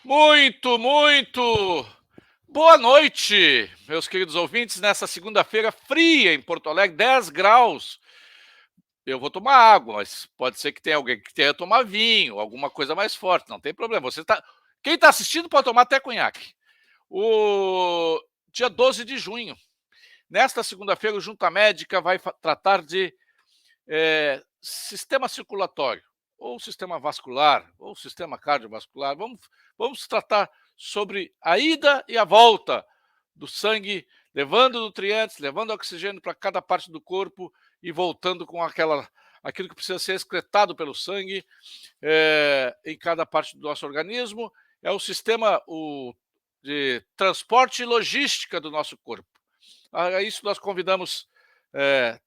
Muito, muito boa noite, meus queridos ouvintes, nessa segunda-feira fria em Porto Alegre, 10 graus. Eu vou tomar água, mas pode ser que tenha alguém que tenha tomar vinho, alguma coisa mais forte, não tem problema. Quem está assistindo pode tomar até conhaque. O dia 12 de junho, nesta segunda-feira, o Junta Médica vai tratar de sistema circulatório, ou sistema vascular, ou sistema cardiovascular. Vamos tratar sobre a ida e a volta do sangue, levando nutrientes, levando oxigênio para cada parte do corpo e voltando com aquilo que precisa ser excretado pelo sangue em cada parte do nosso organismo. É o sistema de transporte e logística do nosso corpo. A isso nós convidamos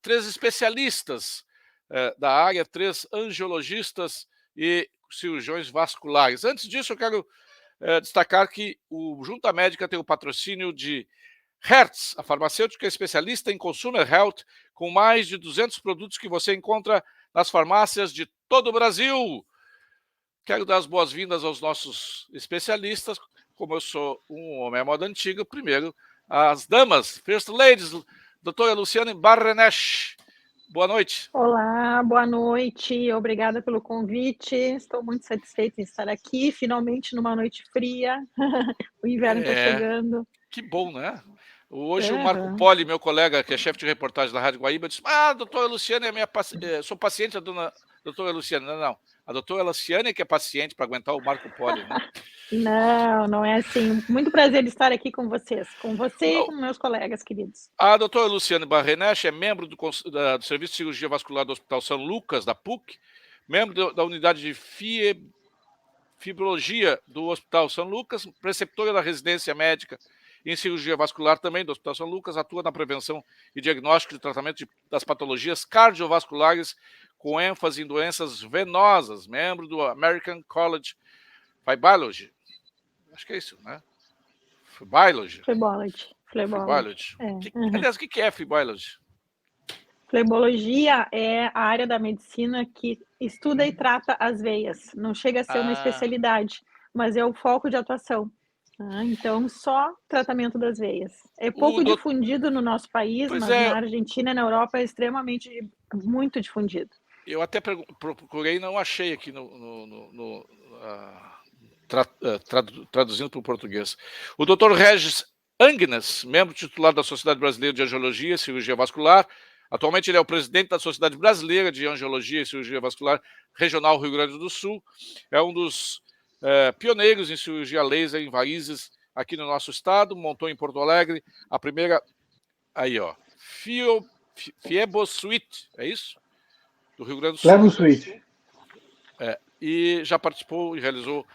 3 especialistas da área, 3 angiologistas e cirurgiões vasculares. Antes disso, eu quero destacar que o Junta Médica tem o patrocínio de Hertz, a farmacêutica especialista em Consumer Health, com mais de 200 produtos que você encontra nas farmácias de todo o Brasil. Quero dar as boas-vindas aos nossos especialistas. Como eu sou um homem à moda antiga, primeiro as damas, First Ladies, doutora Luciane Barrenesch. Boa noite. Olá, boa noite, obrigada pelo convite. Estou muito satisfeita em estar aqui, finalmente numa noite fria. O inverno está chegando. Que bom, né? Hoje o Marco Uhum. Poli, meu colega, que é chefe de reportagem da Rádio Guaíba, disse: a doutora Luciane é minha sou paciente da doutora Luciane. Não. A doutora Luciane que é paciente para aguentar o Marco Poli, né? Não é assim. Muito prazer estar aqui com vocês, com você e com meus colegas queridos. A doutora Luciane Barrenesch é membro do Serviço de Cirurgia Vascular do Hospital São Lucas, da PUC, membro da unidade de fibrologia do Hospital São Lucas, preceptora da residência médica em cirurgia vascular também do Hospital São Lucas, atua na prevenção e diagnóstico e tratamento das patologias cardiovasculares, com ênfase em doenças venosas, membro do American College of Biology. Acho que é isso, né? Biology. Flebology. Aliás, o que é Biology? Flebologia é a área da medicina que estuda e trata as veias. Não chega a ser uma especialidade, mas é o foco de atuação. Então, só tratamento das veias. É pouco difundido no nosso país, mas na Argentina e na Europa é extremamente, muito difundido. Eu até procurei e não achei aqui traduzindo para o português. O Dr. Regis Angnes, membro titular da Sociedade Brasileira de Angiologia e Cirurgia Vascular. Atualmente ele é o presidente da Sociedade Brasileira de Angiologia e Cirurgia Vascular Regional Rio Grande do Sul. É um dos pioneiros em cirurgia laser em varizes aqui no nosso estado. Montou em Porto Alegre a primeira... Aí, ó. Fiebosuite, é isso? Do Rio Grande do Sul. Fiebosuite. E já participou e realizou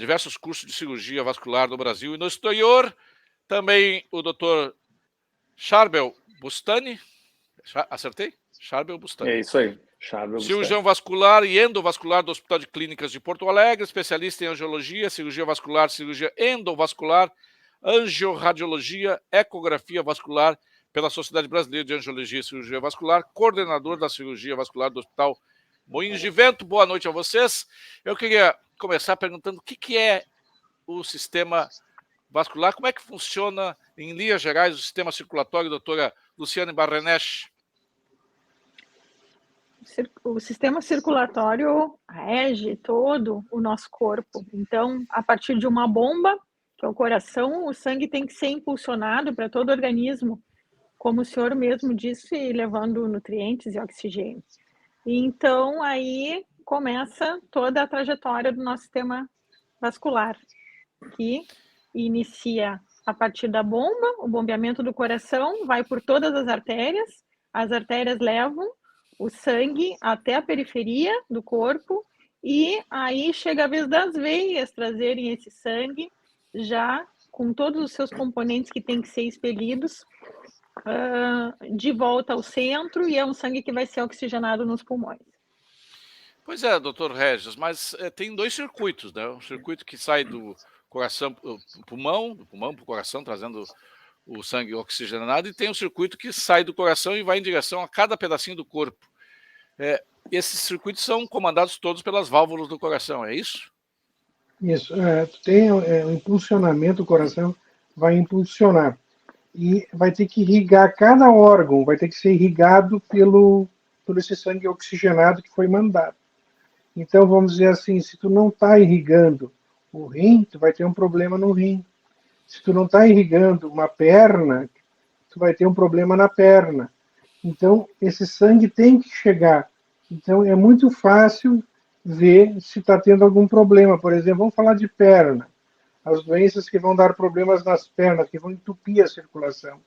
diversos cursos de cirurgia vascular no Brasil e no exterior. Também o Dr. Charbel Bustani. Acertei? Charbel Bustani. É isso aí. Cirurgião vascular e endovascular do Hospital de Clínicas de Porto Alegre, especialista em angiologia, cirurgia vascular, cirurgia endovascular, angiorradiologia, ecografia vascular pela Sociedade Brasileira de Angiologia e Cirurgia Vascular, coordenador da cirurgia vascular do Hospital Moinhos de Vento. Boa noite a vocês. Eu queria começar perguntando o que é o sistema vascular, como é que funciona, em linhas gerais, o sistema circulatório, doutora Luciane Barrenesch? O sistema circulatório rege todo o nosso corpo. Então, a partir de uma bomba, que é o coração, o sangue tem que ser impulsionado para todo o organismo, como o senhor mesmo disse, levando nutrientes e oxigênio. Então, aí começa toda a trajetória do nosso sistema vascular, que inicia a partir da bomba, o bombeamento do coração vai por todas as artérias levam o sangue até a periferia do corpo e aí chega a vez das veias trazerem esse sangue já com todos os seus componentes que têm que ser expelidos de volta ao centro e é um sangue que vai ser oxigenado nos pulmões. Pois é, doutor Regis, mas tem 2 circuitos, né? Um circuito que sai do coração para o pulmão, do pulmão para o coração, trazendo o sangue oxigenado, e tem um circuito que sai do coração e vai em direção a cada pedacinho do corpo. Esses circuitos são comandados todos pelas válvulas do coração, é isso? Isso, tu tem o impulsionamento, o coração vai impulsionar. E vai ter que irrigar cada órgão, vai ter que ser irrigado por esse sangue oxigenado que foi mandado. Então, vamos dizer assim, se tu não está irrigando o rim, tu vai ter um problema no rim. Se tu não está irrigando uma perna, tu vai ter um problema na perna. Então, esse sangue tem que chegar. Então, é muito fácil ver se está tendo algum problema. Por exemplo, vamos falar de perna. As doenças que vão dar problemas nas pernas, que vão entupir a circulação.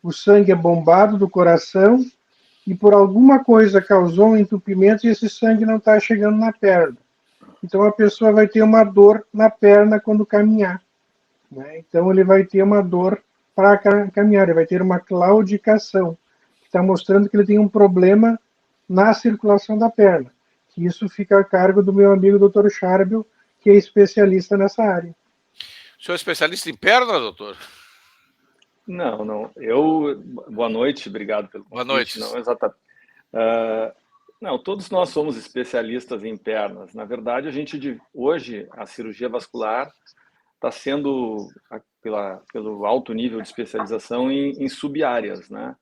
O sangue é bombado do coração e por alguma coisa causou um entupimento e esse sangue não está chegando na perna. Então a pessoa vai ter uma dor na perna quando caminhar. Né? Então ele vai ter uma dor para caminhar, ele vai ter uma claudicação, que está mostrando que ele tem um problema na circulação da perna. Isso fica a cargo do meu amigo Dr. Charbel, que é especialista nessa área. O senhor é especialista em perna, doutor? Não. Boa noite, obrigado pelo convite. Boa noite. Não, exatamente. Não, todos nós somos especialistas em pernas. Na verdade, hoje, a cirurgia vascular está sendo, pelo alto nível de especialização, em sub-áreas, né?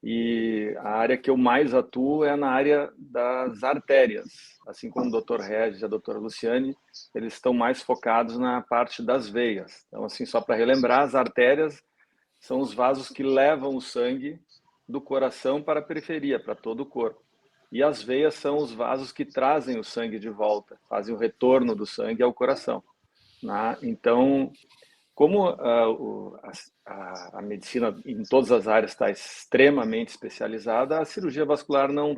E a área que eu mais atuo é na área das artérias. Assim como o Dr. Regis e a doutora Luciane, eles estão mais focados na parte das veias. Então, assim, só para relembrar, as artérias são os vasos que levam o sangue do coração para a periferia, para todo o corpo. E as veias são os vasos que trazem o sangue de volta, fazem o retorno do sangue ao coração. Né? Então, como a medicina em todas as áreas está extremamente especializada, a cirurgia vascular não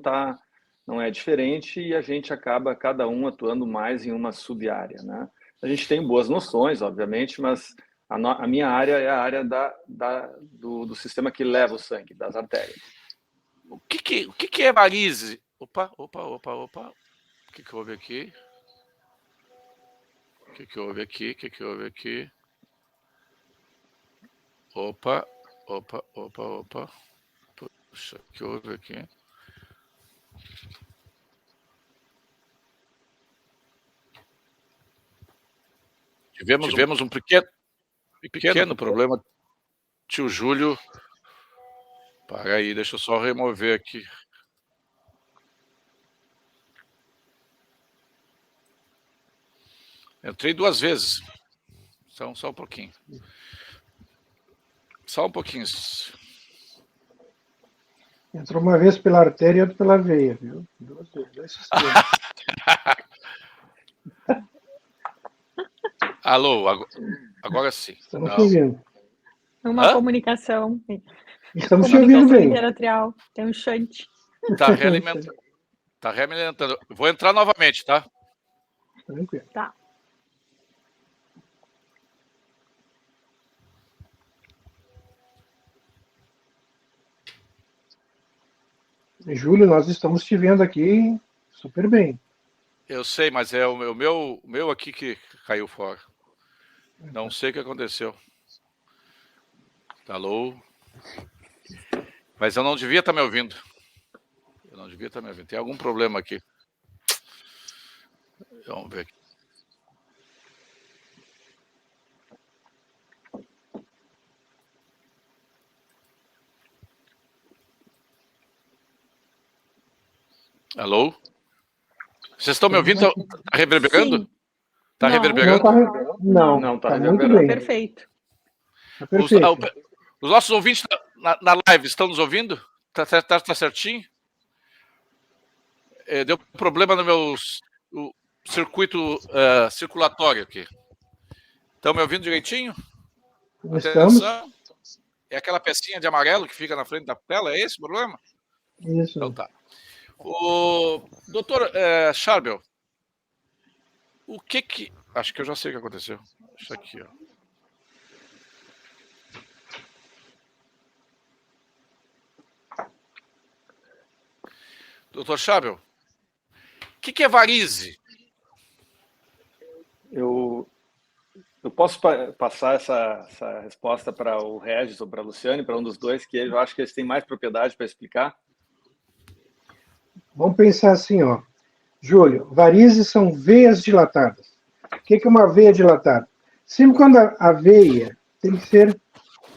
é diferente e a gente acaba, cada um, atuando mais em uma sub-área. Né? A gente tem boas noções, obviamente, mas a minha área é a área do sistema que leva o sangue, das artérias. O que é varize? Opa. O que houve aqui? O que houve aqui? Opa. Puxa, o que houve aqui? Tivemos um pequeno problema. Tio Júlio. Para aí, deixa eu só remover aqui. Entrei 2 vezes. Só um pouquinho. Só um pouquinho. Entrou uma vez pela artéria e outra pela veia, viu? 2 vezes, 2 sistemas. Alô, agora sim. Estamos te ouvindo. Uma comunicação. Estamos te ouvindo bem. Interatrial. Tem um shunt. Tá realimentando. Vou entrar novamente, tá? Tranquilo. Tá. Júlio, nós estamos te vendo aqui super bem. Eu sei, mas é o meu aqui que caiu fora. Não sei o que aconteceu. Alô? Mas eu não devia estar me ouvindo. Tem algum problema aqui. Vamos ver aqui. Alô? Vocês estão me ouvindo? Está reverberando? Está reverberando? Não, está muito bem. Perfeito. Tá perfeito. Os nossos ouvintes na live estão nos ouvindo? Tá certinho? Deu problema no meu circuito circulatório aqui. Estão me ouvindo direitinho? Estamos. É aquela pecinha de amarelo que fica na frente da tela? É esse o problema? Isso. Então tá. O doutor Charbel, o que... Acho que eu já sei o que aconteceu. Isso aqui, ó. Doutor Charbel, o que é varize? Eu posso passar essa resposta para o Regis ou para a Luciane, para um dos dois, que eu acho que eles têm mais propriedade para explicar. Vamos pensar assim, ó. Júlio, varizes são veias dilatadas. O que é uma veia dilatada? Sempre quando a veia tem que ser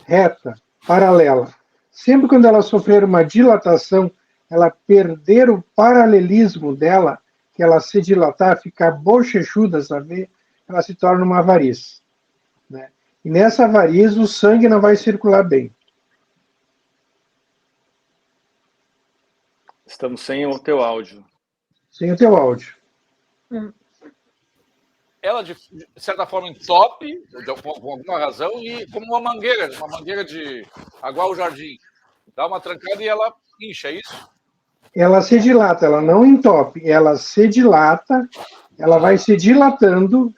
reta, paralela. Sempre quando ela sofrer uma dilatação, ela perder o paralelismo dela, que ela se dilatar, ficar bochechuda essa veia, ela se torna uma variz, né? E nessa variz o sangue não vai circular bem. Estamos sem o teu áudio. Sem o teu áudio. Ela, de certa forma, entope, por alguma razão, e como uma mangueira de aguar o jardim. Dá uma trancada e ela incha, é isso? Ela se dilata, ela não entope, ela se dilata, ela vai se dilatando,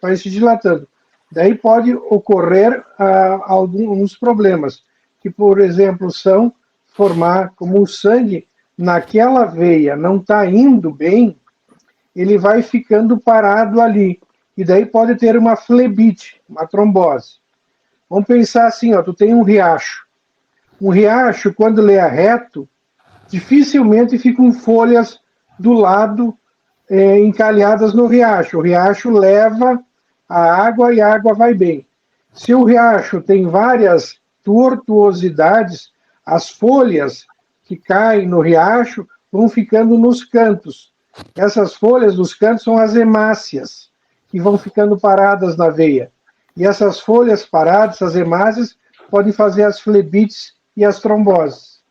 Daí pode ocorrer alguns problemas, que, por exemplo, são formar, como o sangue naquela veia não está indo bem, ele vai ficando parado ali. E daí pode ter uma flebite, uma trombose. Vamos pensar assim, ó, tu tem um riacho. Um riacho, quando ele é reto, dificilmente ficam folhas do lado encalhadas no riacho. O riacho leva a água e a água vai bem. Se o riacho tem várias tortuosidades, as folhas que caem no riacho vão ficando nos cantos. Essas folhas dos cantos são as hemácias, que vão ficando paradas na veia. E essas folhas paradas, as hemácias, podem fazer as flebites e as tromboses.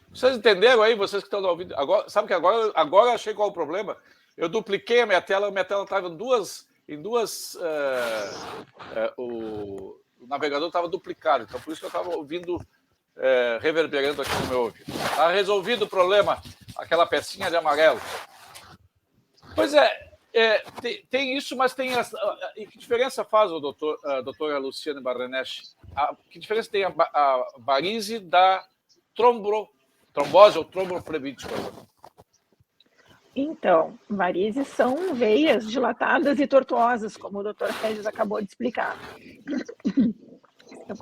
Vocês entenderam aí, vocês que estão ouvindo? Agora, sabe que agora eu achei qual é o problema? Eu dupliquei a minha tela estava em duas. O navegador estava duplicado, então por isso que eu estava ouvindo, reverberando aqui no meu ouvido. Está resolvido o problema, aquela pecinha de amarelo. Pois tem isso, mas tem e que diferença faz a doutora Luciane Barrenech? Que diferença tem a varize da trombose ou tromboflebite? Então, varizes são veias dilatadas e tortuosas, como o Dr. Regis acabou de explicar.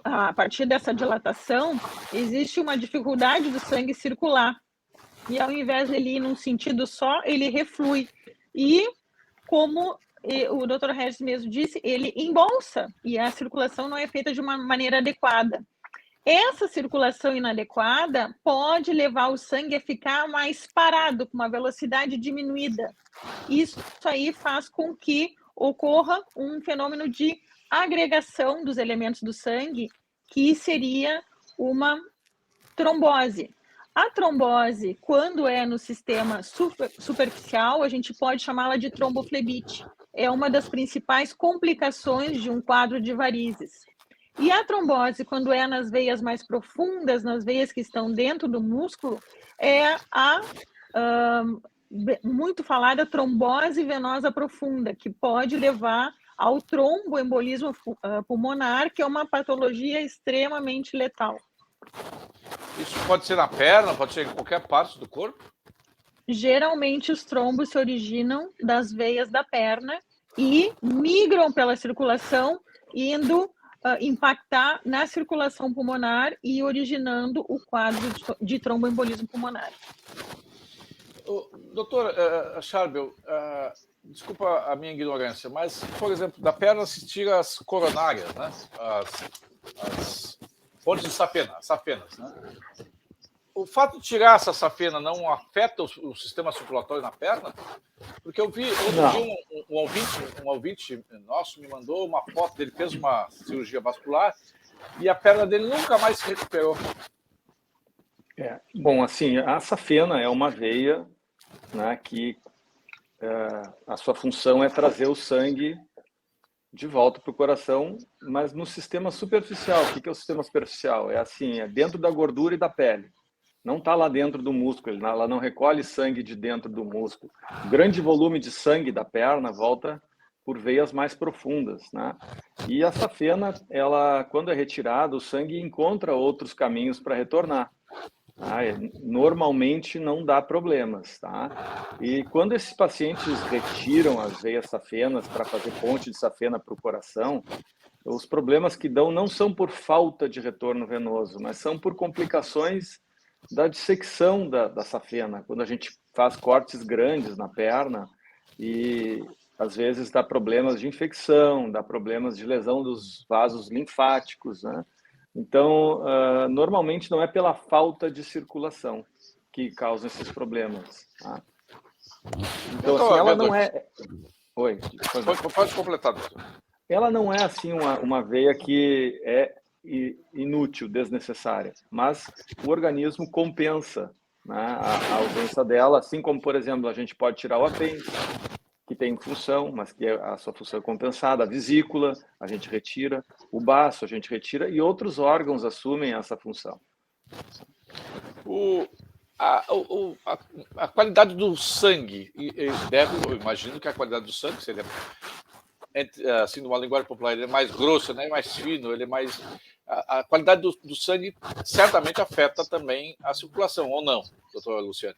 A partir dessa dilatação, existe uma dificuldade do sangue circular. E ao invés de ele ir num sentido só, ele reflui. E, como o Dr. Regis mesmo disse, ele embolsa, e a circulação não é feita de uma maneira adequada. Essa circulação inadequada pode levar o sangue a ficar mais parado, com uma velocidade diminuída. Isso aí faz com que ocorra um fenômeno de agregação dos elementos do sangue, que seria uma trombose. A trombose, quando é no sistema superficial, a gente pode chamá-la de tromboflebite. É uma das principais complicações de um quadro de varizes. E a trombose, quando é nas veias mais profundas, nas veias que estão dentro do músculo, é a muito falada trombose venosa profunda, que pode levar ao tromboembolismo pulmonar, que é uma patologia extremamente letal. Isso pode ser na perna, pode ser em qualquer parte do corpo? Geralmente, os trombos se originam das veias da perna e migram pela circulação, indo impactar na circulação pulmonar e originando o quadro de tromboembolismo pulmonar. Doutora Charbel, desculpa a minha ignorância, mas, por exemplo, da perna se tira as coronárias, né? As fontes de safenas, né? O fato de tirar essa safena não afeta o sistema circulatório na perna? Porque eu vi outro dia um ouvinte nosso me mandou uma foto dele, fez uma cirurgia vascular e a perna dele nunca mais se recuperou. Bom, assim, a safena é uma veia, né, que a sua função é trazer o sangue de volta para o coração, mas no sistema superficial. O que é o sistema superficial? É assim, é dentro da gordura e da pele. Não está lá dentro do músculo, ela não recolhe sangue de dentro do músculo. O grande volume de sangue da perna volta por veias mais profundas, né? E a safena, ela, quando é retirada, o sangue encontra outros caminhos para retornar. Tá? Normalmente não dá problemas, tá? E quando esses pacientes retiram as veias safenas para fazer ponte de safena para o coração, os problemas que dão não são por falta de retorno venoso, mas são por complicações da dissecção da safena, quando a gente faz cortes grandes na perna e às vezes dá problemas de infecção, dá problemas de lesão dos vasos linfáticos, né? Então, normalmente não é pela falta de circulação que causam esses problemas, tá? Então, assim, ela não é... Oi. Pode completar, doutor. Ela não é, assim, uma veia que é inútil, desnecessária, mas o organismo compensa, né, a ausência dela, assim como, por exemplo, a gente pode tirar o apêndice, que tem função, mas que a sua função é compensada, a vesícula, a gente retira, o baço, a gente retira, e outros órgãos assumem essa função. A qualidade do sangue, eu imagino que a qualidade do sangue seria, assim, numa linguagem popular, ele é mais grosso, né, mais fino, ele é mais... A qualidade do sangue certamente afeta também a circulação, ou não, doutora Luciane?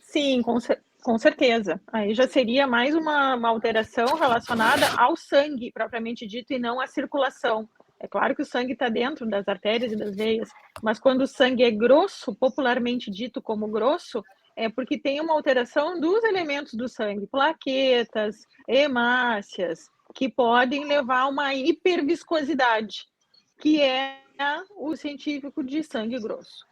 Sim, com certeza. Aí já seria mais uma alteração relacionada ao sangue, propriamente dito, e não à circulação. É claro que o sangue está dentro das artérias e das veias, mas quando o sangue é grosso, popularmente dito como grosso, é porque tem uma alteração dos elementos do sangue, plaquetas, hemácias, que podem levar a uma hiperviscosidade, que é o científico de sangue grosso.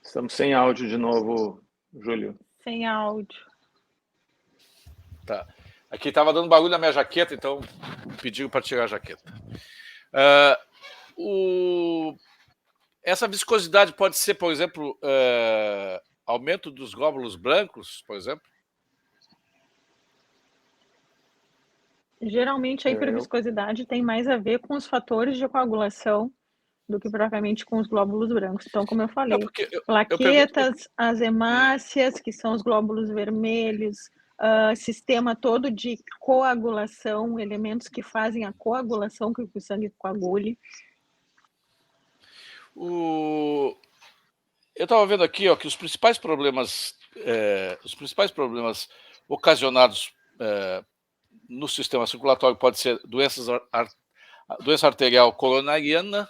Estamos sem áudio de novo, Júlio. Sem áudio. Tá. Aqui estava dando barulho na minha jaqueta, então pediu para tirar a jaqueta. Essa viscosidade pode ser, por exemplo, aumento dos glóbulos brancos, por exemplo? Geralmente a hiperviscosidade tem mais a ver com os fatores de coagulação do que propriamente com os glóbulos brancos. Então, como eu falei, plaquetas, as hemácias, que são os glóbulos vermelhos, sistema todo de coagulação, elementos que fazem a coagulação, que o sangue coagule. Eu estava vendo aqui, ó, que os principais problemas ocasionados no sistema circulatório pode ser doença arterial coronariana.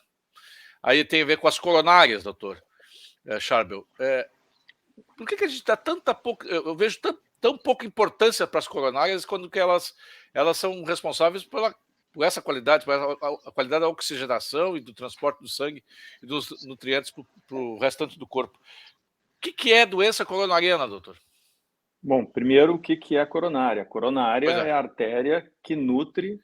Aí tem a ver com as coronárias, doutor Charbel. Por que a gente dá eu vejo tão pouca importância para as coronárias, quando que elas são responsáveis por essa qualidade, por a qualidade da oxigenação e do transporte do sangue e dos nutrientes para o restante do corpo? O que é doença coronariana, doutor? Bom, primeiro, o que é a coronária? A coronária é a artéria que nutre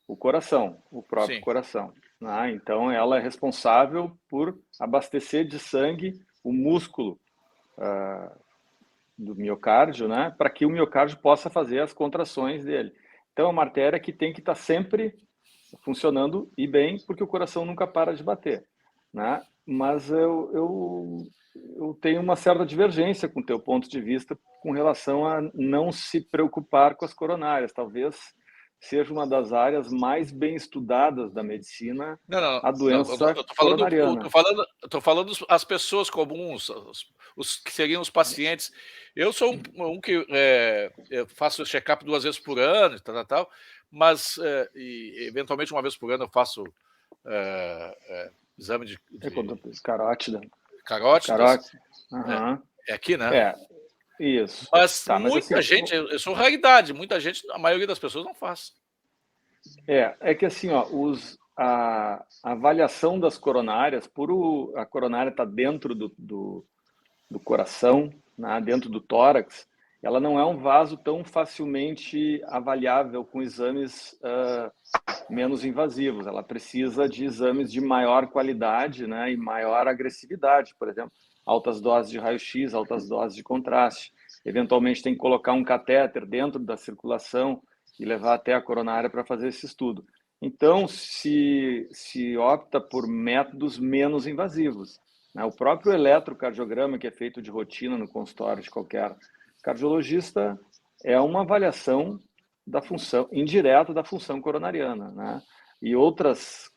o coração, o próprio Sim. coração. Né? Então, ela é responsável por abastecer de sangue o músculo do miocárdio, né? Para que o miocárdio possa fazer as contrações dele. Então, é uma artéria que tem que estar sempre funcionando e bem, porque o coração nunca para de bater. Né? Mas eu tenho uma certa divergência com o teu ponto de vista com relação a não se preocupar com as coronárias. Talvez seja uma das áreas mais bem estudadas da medicina, a doença coronariana. Estou falando as pessoas comuns, os que seriam os pacientes. Eu sou um que eu faço check-up 2 vezes por ano, tal, mas eventualmente 1 vez por ano eu faço exame de carótida. Uhum. É aqui, né? Isso. Mas muita gente, eu sou raridade, muita gente, a maioria das pessoas não faz. É que assim, ó, a avaliação das coronárias, a coronária está dentro do coração, né, dentro do tórax, ela não é um vaso tão facilmente avaliável com exames menos invasivos. Ela precisa de exames de maior qualidade, né, e maior agressividade, por exemplo, altas doses de raio-x, altas doses de contraste. Eventualmente tem que colocar um catéter dentro da circulação e levar até a coronária para fazer esse estudo. Então, se opta por métodos menos invasivos. Né? O próprio eletrocardiograma, que é feito de rotina no consultório de qualquer cardiologista, é uma avaliação da função indireta da função coronariana. Né? E outras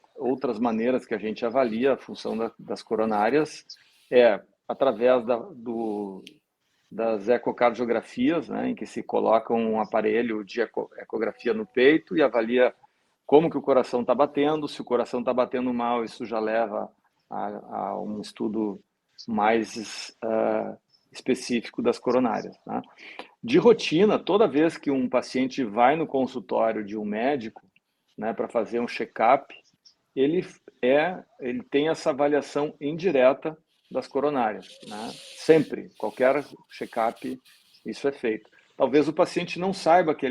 maneiras que a gente avalia a função das coronárias é através das ecocardiografias, né, em que se coloca um aparelho de ecografia no peito e avalia como que o coração está batendo. Se o coração está batendo mal, isso já leva a um estudo mais específico das coronárias, tá? De rotina, toda vez que um paciente vai no consultório de um médico, né, para fazer um check-up, ele tem essa avaliação indireta das coronárias, né? Sempre, qualquer check-up, isso é feito. Talvez o paciente não saiba que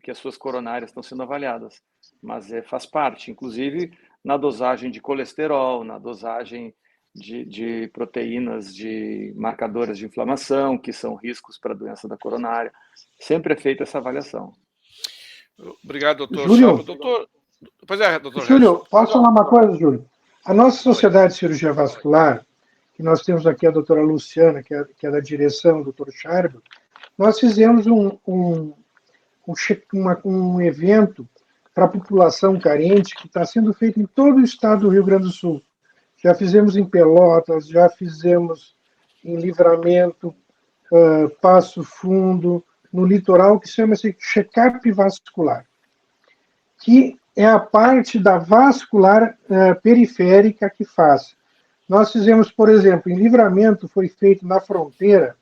que as suas coronárias estão sendo avaliadas, mas faz parte, inclusive na dosagem de colesterol, na dosagem de proteínas, de marcadores de inflamação, que são riscos para a doença da coronária. Sempre é feita essa avaliação. Obrigado, doutor. Júlio, Pois é, doutor Júlio, posso falar uma coisa, Júlio? A nossa Sociedade de Cirurgia Vascular, que nós temos aqui a doutora Luciana, que é da direção, o doutor Charbo, nós fizemos um evento para a população carente que está sendo feito em todo o estado do Rio Grande do Sul. Já fizemos em Pelotas, já fizemos em Livramento, Passo Fundo, no litoral, que chama-se check-up vascular, que é a parte da vascular periférica que faz. Nós fizemos, por exemplo, em Livramento, foi feito na fronteira,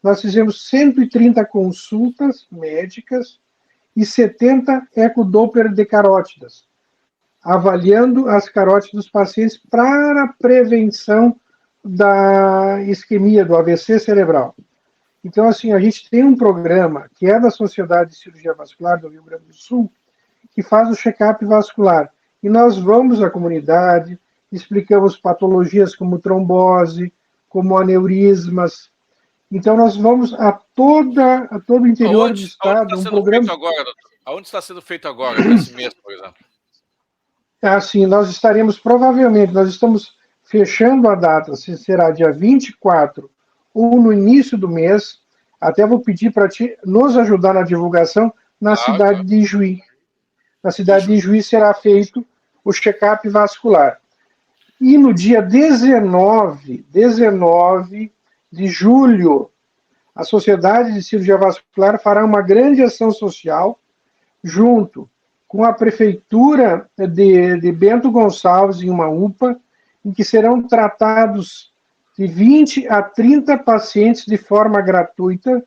nós fizemos 130 consultas médicas e 70 ecodoppler de carótidas, avaliando as carótidas dos pacientes para a prevenção da isquemia, do AVC cerebral. Então, assim, a gente tem um programa que é da Sociedade de Cirurgia Vascular do Rio Grande do Sul, que faz o check-up vascular. E nós vamos à comunidade, explicamos patologias como trombose, como aneurismas. Então, nós vamos a todo o interior do estado. Aonde está sendo feito agora, nesse mês, por exemplo? Assim, nós estamos fechando a data, se será dia 24 ou no início do mês. Até vou pedir para ti nos ajudar na divulgação na cidade de Ijuí. Na cidade de Ijuí será feito o check-up vascular. E no dia 19 de julho, a Sociedade de Cirurgia Vascular fará uma grande ação social junto com a Prefeitura de Bento Gonçalves, em uma UPA, em que serão tratados de 20 a 30 pacientes de forma gratuita,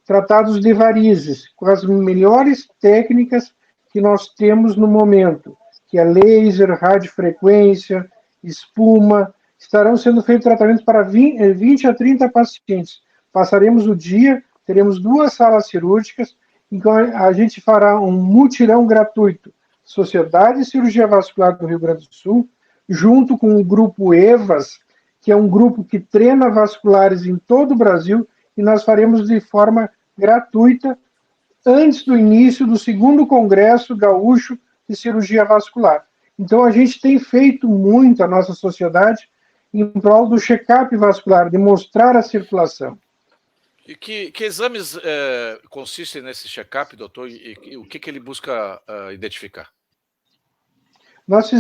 tratados de varizes, com as melhores técnicas que nós temos no momento, que é laser, radiofrequência, espuma. Estarão sendo feitos tratamentos para 20 a 30 pacientes. Passaremos o dia, teremos 2 salas cirúrgicas, então a gente fará um mutirão gratuito. Sociedade de Cirurgia Vascular do Rio Grande do Sul, junto com o grupo EVAS, que é um grupo que treina vasculares em todo o Brasil, e nós faremos de forma gratuita antes do início do 2º Congresso Gaúcho de Cirurgia Vascular. Então, a gente tem feito muito, a nossa sociedade, em prol do check-up vascular, de mostrar a circulação. E que exames consistem nesse check-up, doutor, e o que ele busca identificar? Nós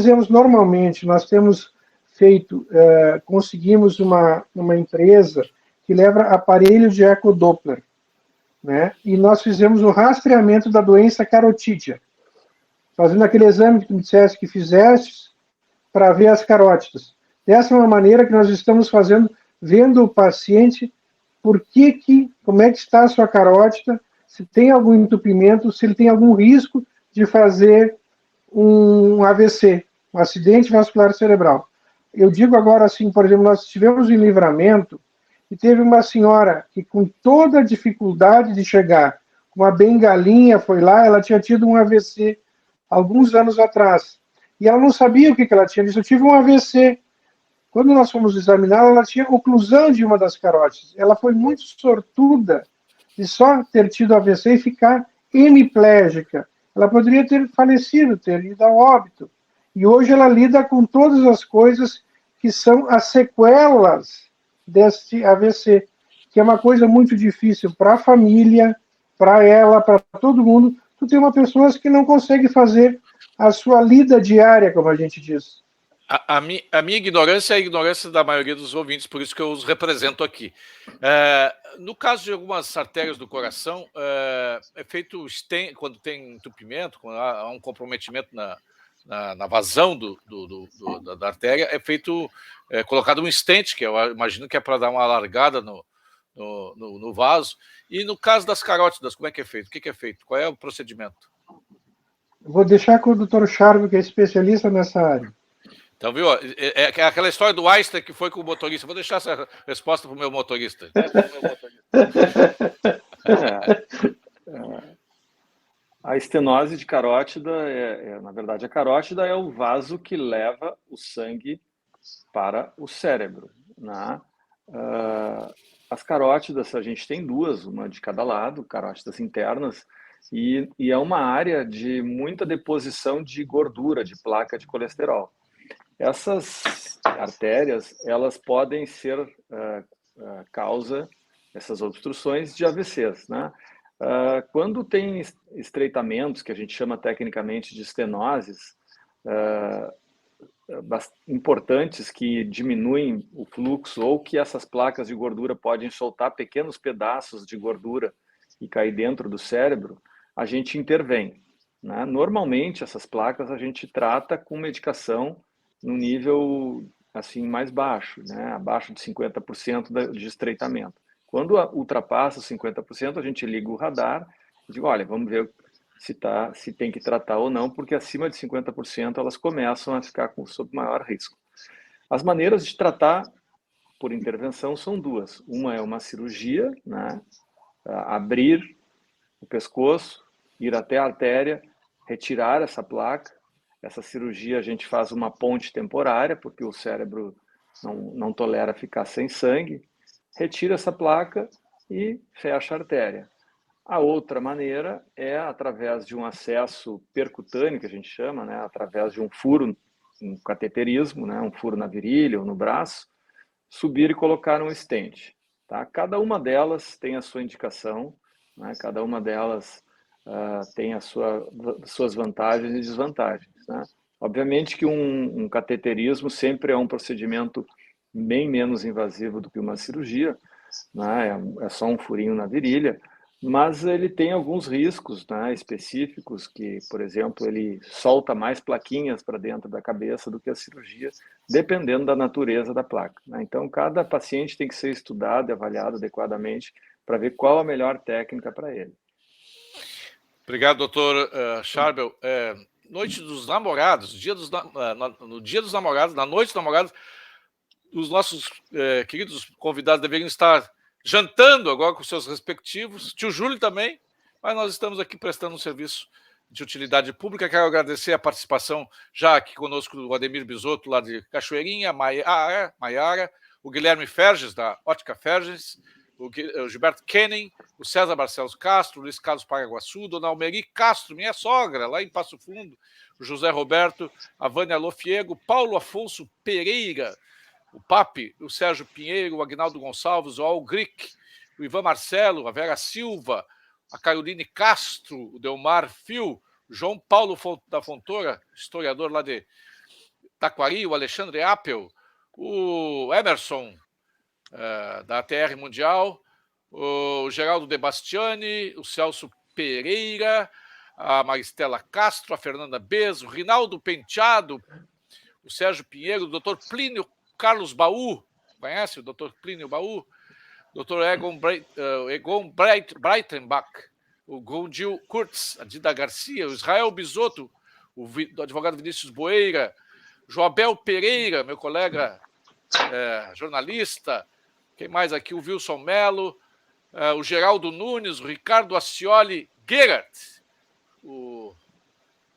temos feito, conseguimos uma empresa que leva aparelho de ecodoppler, né? E nós fizemos o rastreamento da doença carotídea, fazendo aquele exame que tu me disseste que fizeste para ver as carótidas. Dessa é uma maneira que nós estamos fazendo, vendo o paciente como é que está a sua carótida, se tem algum entupimento, se ele tem algum risco de fazer um AVC, um acidente vascular cerebral. Eu digo agora assim, por exemplo, nós estivemos em Livramento e teve uma senhora que, com toda a dificuldade de chegar, uma bengalinha foi lá, ela tinha tido um AVC alguns anos atrás. E ela não sabia o que ela tinha. Ela disse, eu tive um AVC. Quando nós fomos examiná-la, ela tinha oclusão de uma das carótidas. Ela foi muito sortuda de só ter tido AVC e ficar hemiplégica. Ela poderia ter falecido, ter ido ao óbito. E hoje ela lida com todas as coisas que são as sequelas deste AVC, que é uma coisa muito difícil para a família, para ela, para todo mundo. Tu tem uma pessoa que não consegue fazer a sua lida diária, como a gente diz. A minha ignorância é a ignorância da maioria dos ouvintes, por isso que eu os represento aqui. No caso de algumas artérias do coração, é feito quando tem entupimento, quando há um comprometimento na vazão da artéria, é feito, colocado um stent, que eu imagino que é para dar uma alargada no vaso. E no caso das carótidas, como é que é feito? O que é feito? Qual é o procedimento? Vou deixar com o Dr. Charbel, que é especialista nessa área. Então, viu? É aquela história do Einstein que foi com o motorista. Vou deixar essa resposta para o meu motorista. A estenose de carótida, na verdade, a carótida é o vaso que leva o sangue para o cérebro, né? As carótidas, a gente tem duas, uma de cada lado, carótidas internas, e é uma área de muita deposição de gordura, de placa de colesterol. Essas artérias, elas podem ser causa, essas obstruções, de AVCs, né? Quando tem estreitamentos, que a gente chama tecnicamente de estenoses, importantes que diminuem o fluxo ou que essas placas de gordura podem soltar pequenos pedaços de gordura e cair dentro do cérebro, a gente intervém, né? Normalmente, essas placas a gente trata com medicação no nível assim mais baixo, né? Abaixo de 50% de estreitamento. Quando ultrapassa os 50%, a gente liga o radar e diz, olha, vamos ver se tem que tratar ou não, porque acima de 50% elas começam a ficar sob maior risco. As maneiras de tratar por intervenção são duas. Uma é uma cirurgia, né? Abrir o pescoço, ir até a artéria, retirar essa placa. Essa cirurgia a gente faz uma ponte temporária, porque o cérebro não tolera ficar sem sangue. Retira essa placa e fecha a artéria. A outra maneira é através de um acesso percutâneo, que a gente chama, né? Através de um furo, um cateterismo, né? Um furo na virilha ou no braço, subir e colocar um stent. Tá? Cada uma delas tem a sua indicação, né? Cada uma delas tem as suas vantagens e desvantagens, né? Obviamente que um cateterismo sempre é um procedimento bem menos invasivo do que uma cirurgia, né? É só um furinho na virilha, mas ele tem alguns riscos, né, específicos, que, por exemplo, ele solta mais plaquinhas para dentro da cabeça do que a cirurgia, dependendo da natureza da placa, né? Então, cada paciente tem que ser estudado e avaliado adequadamente para ver qual a melhor técnica para ele. Obrigado, doutor Charbel. Noite dos Namorados, no Dia dos Namorados, na Noite dos Namorados, os nossos queridos convidados deveriam estar jantando agora com seus respectivos, tio Júlio também, mas nós estamos aqui prestando um serviço de utilidade pública. Quero agradecer a participação já aqui conosco do Ademir Bisotto, lá de Cachoeirinha, Maiara, o Guilherme Ferges, da Ótica Ferges, o Gilberto Kenning, o César Barcelos Castro, o Luiz Carlos Paraguaçu, Dona Almeri Castro, minha sogra, lá em Passo Fundo, o José Roberto, a Vânia Lofiego, Paulo Afonso Pereira, o Papi, o Sérgio Pinheiro, o Agnaldo Gonçalves, o Algric, o Ivan Marcelo, a Vera Silva, a Caroline Castro, o Delmar Fio, o João Paulo da Fontoura, historiador lá de Taquari, o Alexandre Appel, o Emerson, da ATR Mundial, o Geraldo De Bastiani, o Celso Pereira, a Maristela Castro, a Fernanda Bez, o Rinaldo Penteado, o Sérgio Pinheiro, o doutor Plínio Carlos Baú, conhece o Dr. Plínio Baú? Dr. Egon Breitenbach, o Gondil Kurtz, a Dida Garcia, o Israel Bisotto, o advogado Vinícius Boeira, Joabel Pereira, meu colega jornalista, quem mais aqui? O Wilson Melo, o Geraldo Nunes, o Ricardo Ascioli Gerert, o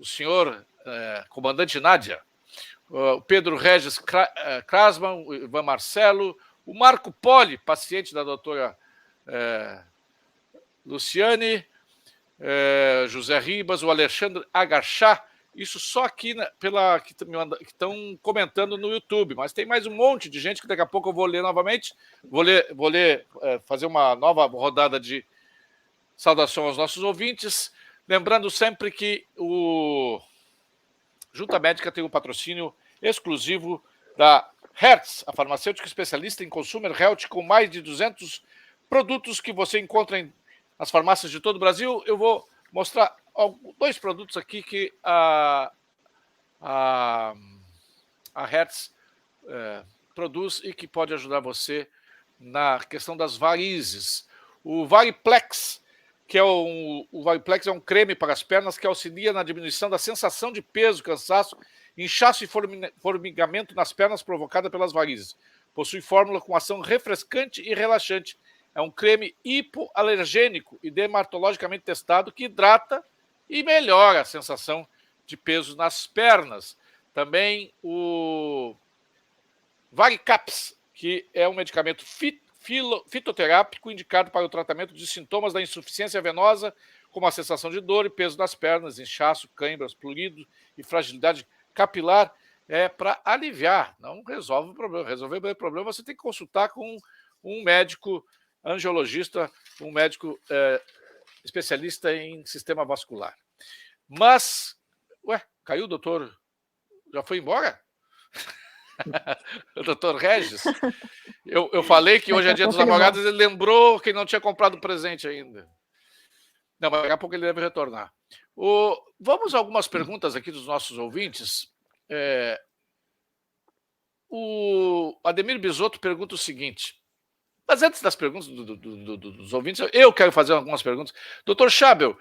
senhor comandante Nádia, o Pedro Regis Krasman, o Ivan Marcelo, o Marco Poli, paciente da doutora Luciane, José Ribas, o Alexandre Agachá, isso só aqui que estão comentando no YouTube, mas tem mais um monte de gente que daqui a pouco eu vou ler novamente, vou ler fazer uma nova rodada de saudação aos nossos ouvintes, lembrando sempre que o Junta Médica tem um patrocínio exclusivo da Hertz, a farmacêutica especialista em Consumer Health, com mais de 200 produtos que você encontra nas farmácias de todo o Brasil. Eu vou mostrar dois produtos aqui que a a Hertz produz e que pode ajudar você na questão das varizes. O Variplex, que é o Variplex é um creme para as pernas que auxilia na diminuição da sensação de peso, cansaço, inchaço e formigamento nas pernas provocada pelas varizes. Possui fórmula com ação refrescante e relaxante. É um creme hipoalergênico e dermatologicamente testado que hidrata e melhora a sensação de peso nas pernas. Também o Varicaps, que é um medicamento fitoterápico indicado para o tratamento de sintomas da insuficiência venosa, como a sensação de dor e peso nas pernas, inchaço, câimbras, prurido e fragilidade capilar, para aliviar, não resolve o problema. Resolver o problema, você tem que consultar com um médico angiologista, um médico especialista em sistema vascular. Mas, caiu o doutor? Já foi embora? O doutor Regis? Eu falei que hoje é dia dos namorados, ele lembrou que não tinha comprado presente ainda. Não, mas daqui a pouco ele deve retornar. Vamos a algumas perguntas aqui dos nossos ouvintes. O Ademir Bisotto pergunta o seguinte, mas antes das perguntas dos ouvintes, eu quero fazer algumas perguntas. Doutor Schabel,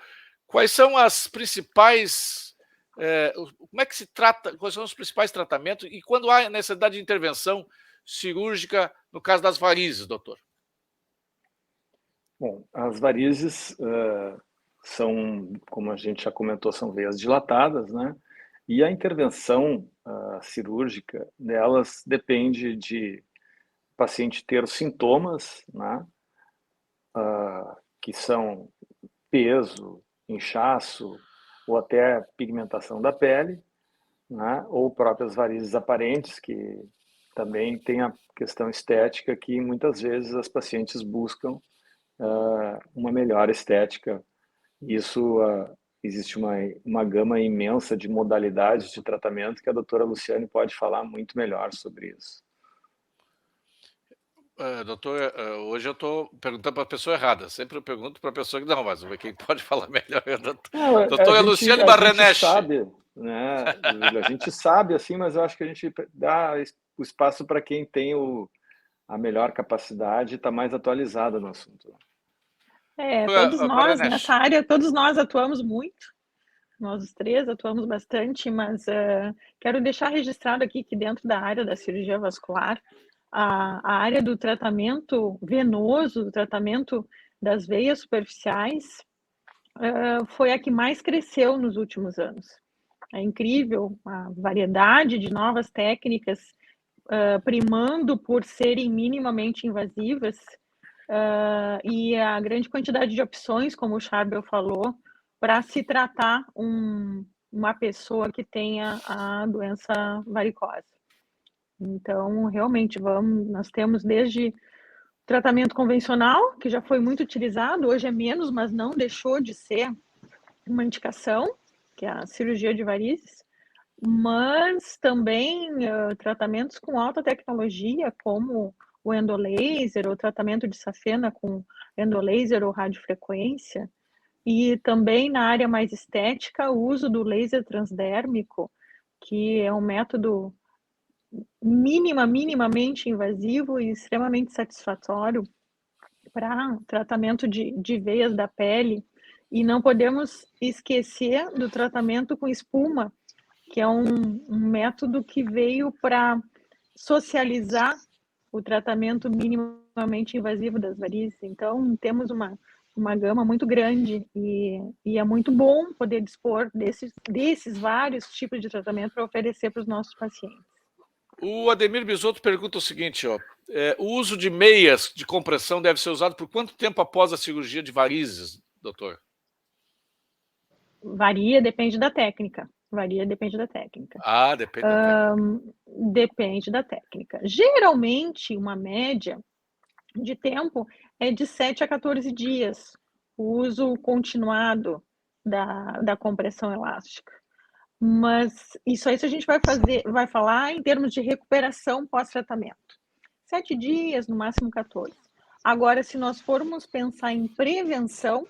quais são as principais... como é que se trata, quais são os principais tratamentos e quando há necessidade de intervenção cirúrgica no caso das varizes, doutor? Bom, as varizes são, como a gente já comentou, são veias dilatadas, né? E a intervenção cirúrgica delas depende de o paciente ter sintomas, né? Que são peso, inchaço, ou até pigmentação da pele, né? Ou próprias varizes aparentes, que também tem a questão estética, que muitas vezes as pacientes buscam uma melhor estética. Isso, existe uma gama imensa de modalidades de tratamento que a doutora Luciane pode falar muito melhor sobre isso. Doutor, hoje eu estou perguntando para a pessoa errada. Sempre eu pergunto para a pessoa que não, mas quem pode falar melhor é a doutora Luciane Barreneche. A gente sabe, né, a gente sabe, assim, mas eu acho que a gente dá o espaço para quem tem a melhor capacidade e está mais atualizada no assunto. Todos nós nessa área, todos nós atuamos muito. Nós os três atuamos bastante, mas quero deixar registrado aqui que dentro da área da cirurgia vascular, a área do tratamento venoso, do tratamento das veias superficiais, foi a que mais cresceu nos últimos anos. É incrível a variedade de novas técnicas, primando por serem minimamente invasivas, e a grande quantidade de opções, como o Schabel falou, para se tratar uma pessoa que tenha a doença varicosa. Então, realmente, nós temos desde tratamento convencional, que já foi muito utilizado, hoje é menos, mas não deixou de ser uma indicação, que é a cirurgia de varizes, mas também tratamentos com alta tecnologia, como o endolaser, ou tratamento de safena com endolaser ou radiofrequência, e também na área mais estética, o uso do laser transdérmico, que é um método minimamente invasivo e extremamente satisfatório para tratamento de veias da pele. E não podemos esquecer do tratamento com espuma, que é um método que veio para socializar o tratamento minimamente invasivo das varizes. Então, temos uma gama muito grande e é muito bom poder dispor desses vários tipos de tratamento para oferecer para os nossos pacientes. O Ademir Bisotto pergunta o seguinte, o uso de meias de compressão deve ser usado por quanto tempo após a cirurgia de varizes, doutor? Varia, depende da técnica. Depende da técnica. Depende da técnica. Depende da técnica. Geralmente, uma média de tempo é de 7 a 14 dias, o uso continuado da compressão elástica. Mas isso aí a gente vai falar em termos de recuperação pós-tratamento. 7 dias, no máximo 14. Agora, se nós formos pensar em prevenção,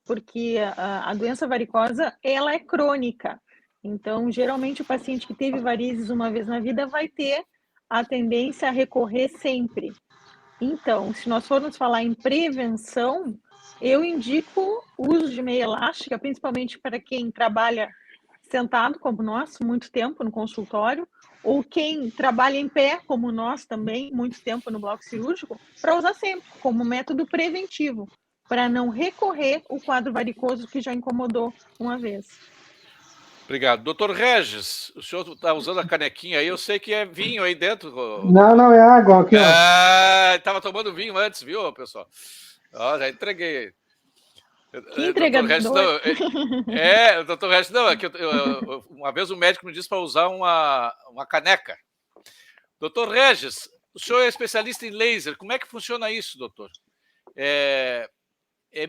porque a doença varicosa, ela é crônica. Então, geralmente, o paciente que teve varizes uma vez na vida vai ter a tendência a recorrer sempre. Então, se nós formos falar em prevenção, eu indico o uso de meia elástica, principalmente para quem trabalha sentado, como nós, muito tempo no consultório, ou quem trabalha em pé, como nós também, muito tempo no bloco cirúrgico, para usar sempre, como método preventivo, para não recorrer o quadro varicoso que já incomodou uma vez. Obrigado. Doutor Regis, o senhor está usando a canequinha aí, eu sei que é vinho aí dentro. Não, é água aqui, ó. Estava tomando vinho antes, viu, pessoal? Ó, já entreguei. Que entregador. Doutor Regis, não, é que uma vez o médico me disse para usar uma caneca. Doutor Regis, o senhor é especialista em laser, como é que funciona isso, doutor?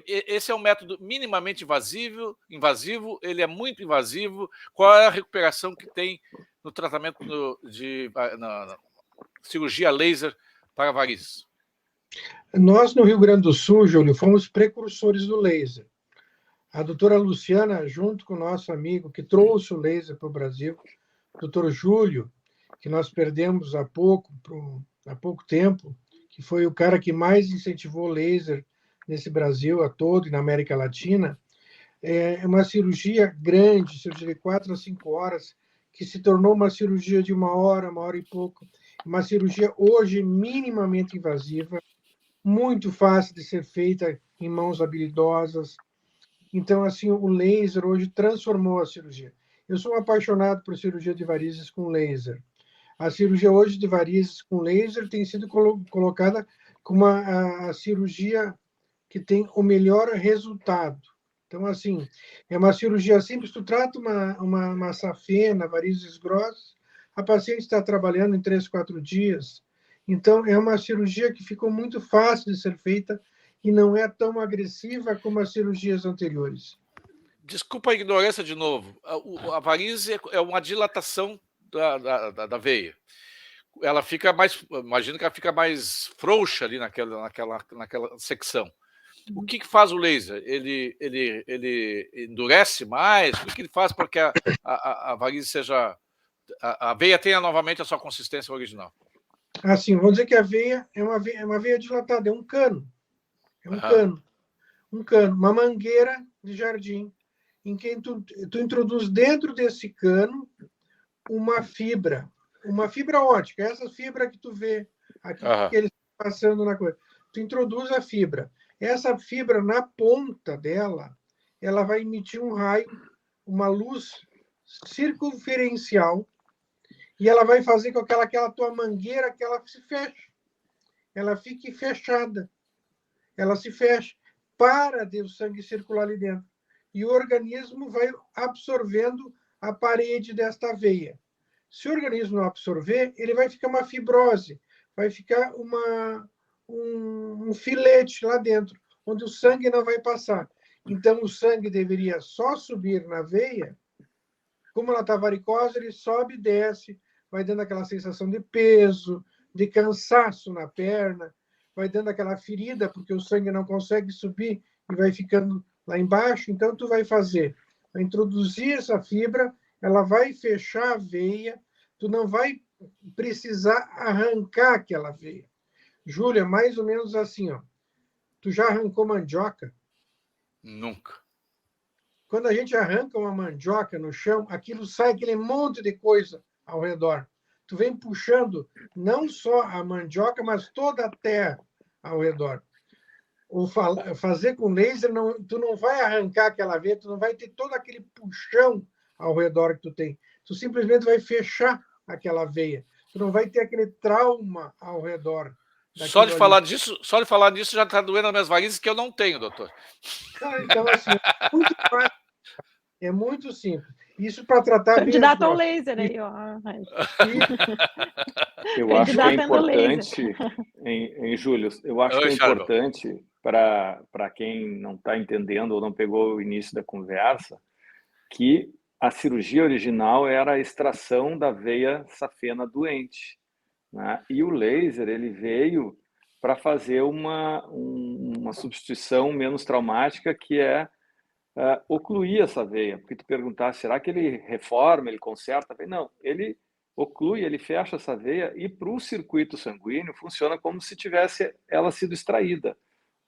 Esse é um método minimamente invasivo, ele é muito invasivo. Qual é a recuperação que tem no tratamento na cirurgia laser para varizes? Nós, no Rio Grande do Sul, Júlio, fomos precursores do laser. A doutora Luciana, junto com o nosso amigo que trouxe o laser para o Brasil, o doutor Júlio, que nós perdemos há pouco tempo, que foi o cara que mais incentivou o laser nesse Brasil a todo e na América Latina, é uma cirurgia grande, cirurgia de 4 a 5 horas, que se tornou uma cirurgia de uma hora e pouco, uma cirurgia hoje minimamente invasiva, muito fácil de ser feita em mãos habilidosas. Então, assim, o laser hoje transformou a cirurgia. Eu sou apaixonado por cirurgia de varizes com laser. A cirurgia hoje de varizes com laser tem sido colocada como a cirurgia que tem o melhor resultado. Então, assim, é uma cirurgia simples. Tu trata uma safena, varizes grossas, a paciente está trabalhando em 3, 4 dias. Então, é uma cirurgia que ficou muito fácil de ser feita e não é tão agressiva como as cirurgias anteriores. Desculpa a ignorância de novo. A varize é uma dilatação da veia. Ela fica mais, imagino que ela fica mais frouxa ali naquela secção. O que faz o laser? Ele endurece mais? O que ele faz para que a varize seja... A veia tenha novamente a sua consistência original? Assim, vamos dizer que a veia é uma veia dilatada, é um cano. É um cano. Um cano, uma mangueira de jardim, em que tu introduz dentro desse cano uma fibra ótica, essa fibra que tu vê aqui, que eles estão passando na coisa. Tu introduz a fibra. Essa fibra, na ponta dela, ela vai emitir um raio, uma luz circunferencial, e ela vai fazer com que aquela tua mangueira que ela se feche. Ela fique fechada. Ela se fecha. Para de o sangue circular ali dentro. E o organismo vai absorvendo a parede desta veia. Se o organismo não absorver, ele vai ficar uma fibrose, vai ficar um filete lá dentro, onde o sangue não vai passar. Então, o sangue deveria só subir na veia. Como ela está varicosa, ele sobe e desce, vai dando aquela sensação de peso, de cansaço na perna, vai dando aquela ferida, porque o sangue não consegue subir e vai ficando lá embaixo. Então, tu vai introduzir essa fibra, ela vai fechar a veia, tu não vai precisar arrancar aquela veia. Júlia, mais ou menos assim, ó. Tu já arrancou mandioca? Nunca. Quando a gente arranca uma mandioca no chão, aquilo sai aquele monte de coisa ao redor. Tu vem puxando não só a mandioca, mas toda a terra ao redor. Fazer com laser, tu não vai arrancar aquela veia, tu não vai ter todo aquele puxão ao redor que tu tem. Tu simplesmente vai fechar aquela veia. Tu não vai ter aquele trauma ao redor. Só de falar disso já está doendo as minhas varizes, que eu não tenho, doutor. Então, assim, é muito fácil. É muito simples. Isso para tratar candidato ao laser aí, ó. Eu acho que é importante, em Júlio, eu acho que é importante para quem não está entendendo ou não pegou o início da conversa, que a cirurgia original era a extração da veia safena doente, né? E o laser ele veio para fazer uma substituição menos traumática, que é ocluir essa veia, porque tu perguntar, será que ele reforma, ele conserta? Não, ele oclui, ele fecha essa veia e para o circuito sanguíneo funciona como se tivesse ela sido extraída,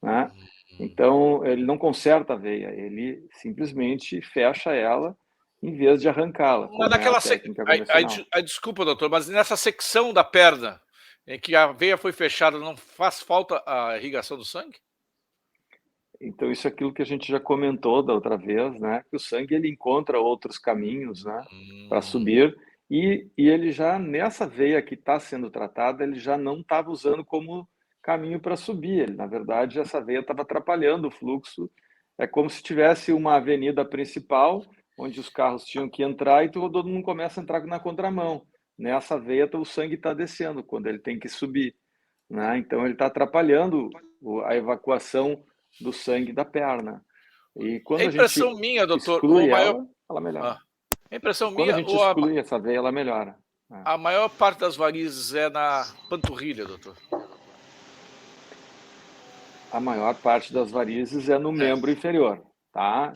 né? Então, ele não conserta a veia, ele simplesmente fecha ela em vez de arrancá-la, Mas como é a naquela técnica convencional. desculpa, doutor, mas nessa secção da perna em que a veia foi fechada, não faz falta a irrigação do sangue? Então, isso é aquilo que a gente já comentou da outra vez, né? Que o sangue ele encontra outros caminhos, né? Para subir e ele já nessa veia que está sendo tratada, ele já não estava usando como caminho para subir. Ele, na verdade, essa veia estava atrapalhando o fluxo. É como se tivesse uma avenida principal onde os carros tinham que entrar e todo mundo começa a entrar na contramão. Nessa veia o sangue está descendo quando ele tem que subir, né? Então ele está atrapalhando a evacuação do sangue da perna. E É quando a gente impressão minha, doutor, exclui ela, ela melhora. ah, é impressão Quando a minha gente ou exclui essa veia, ela melhora, né? a maior parte das varizes é na panturrilha, doutor? A maior parte das varizes é no É. membro inferior, tá?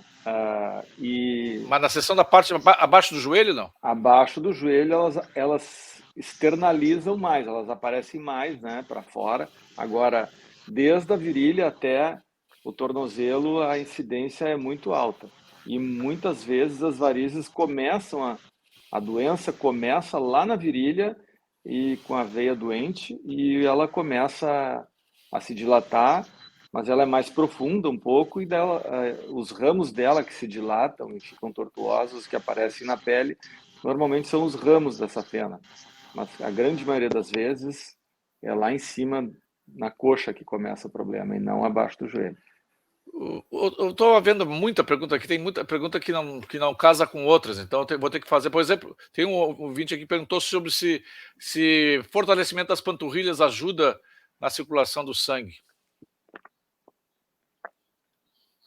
Mas na seção da parte abaixo do joelho, não? Abaixo do joelho, elas externalizam mais, elas aparecem mais, né, para fora. Agora, desde a virilha até o tornozelo, a incidência é muito alta. E muitas vezes as varizes começam a doença começa lá na virilha e com a veia doente e ela começa a se dilatar, mas ela é mais profunda um pouco e os ramos dela que se dilatam e ficam tortuosos, que aparecem na pele, normalmente são os ramos dessa pena. Mas a grande maioria das vezes é lá em cima, na coxa, que começa o problema e não abaixo do joelho. Eu estou vendo muita pergunta aqui, tem muita pergunta que não casa com outras, então vou ter que fazer. Por exemplo, tem um ouvinte aqui que perguntou sobre se fortalecimento das panturrilhas ajuda na circulação do sangue.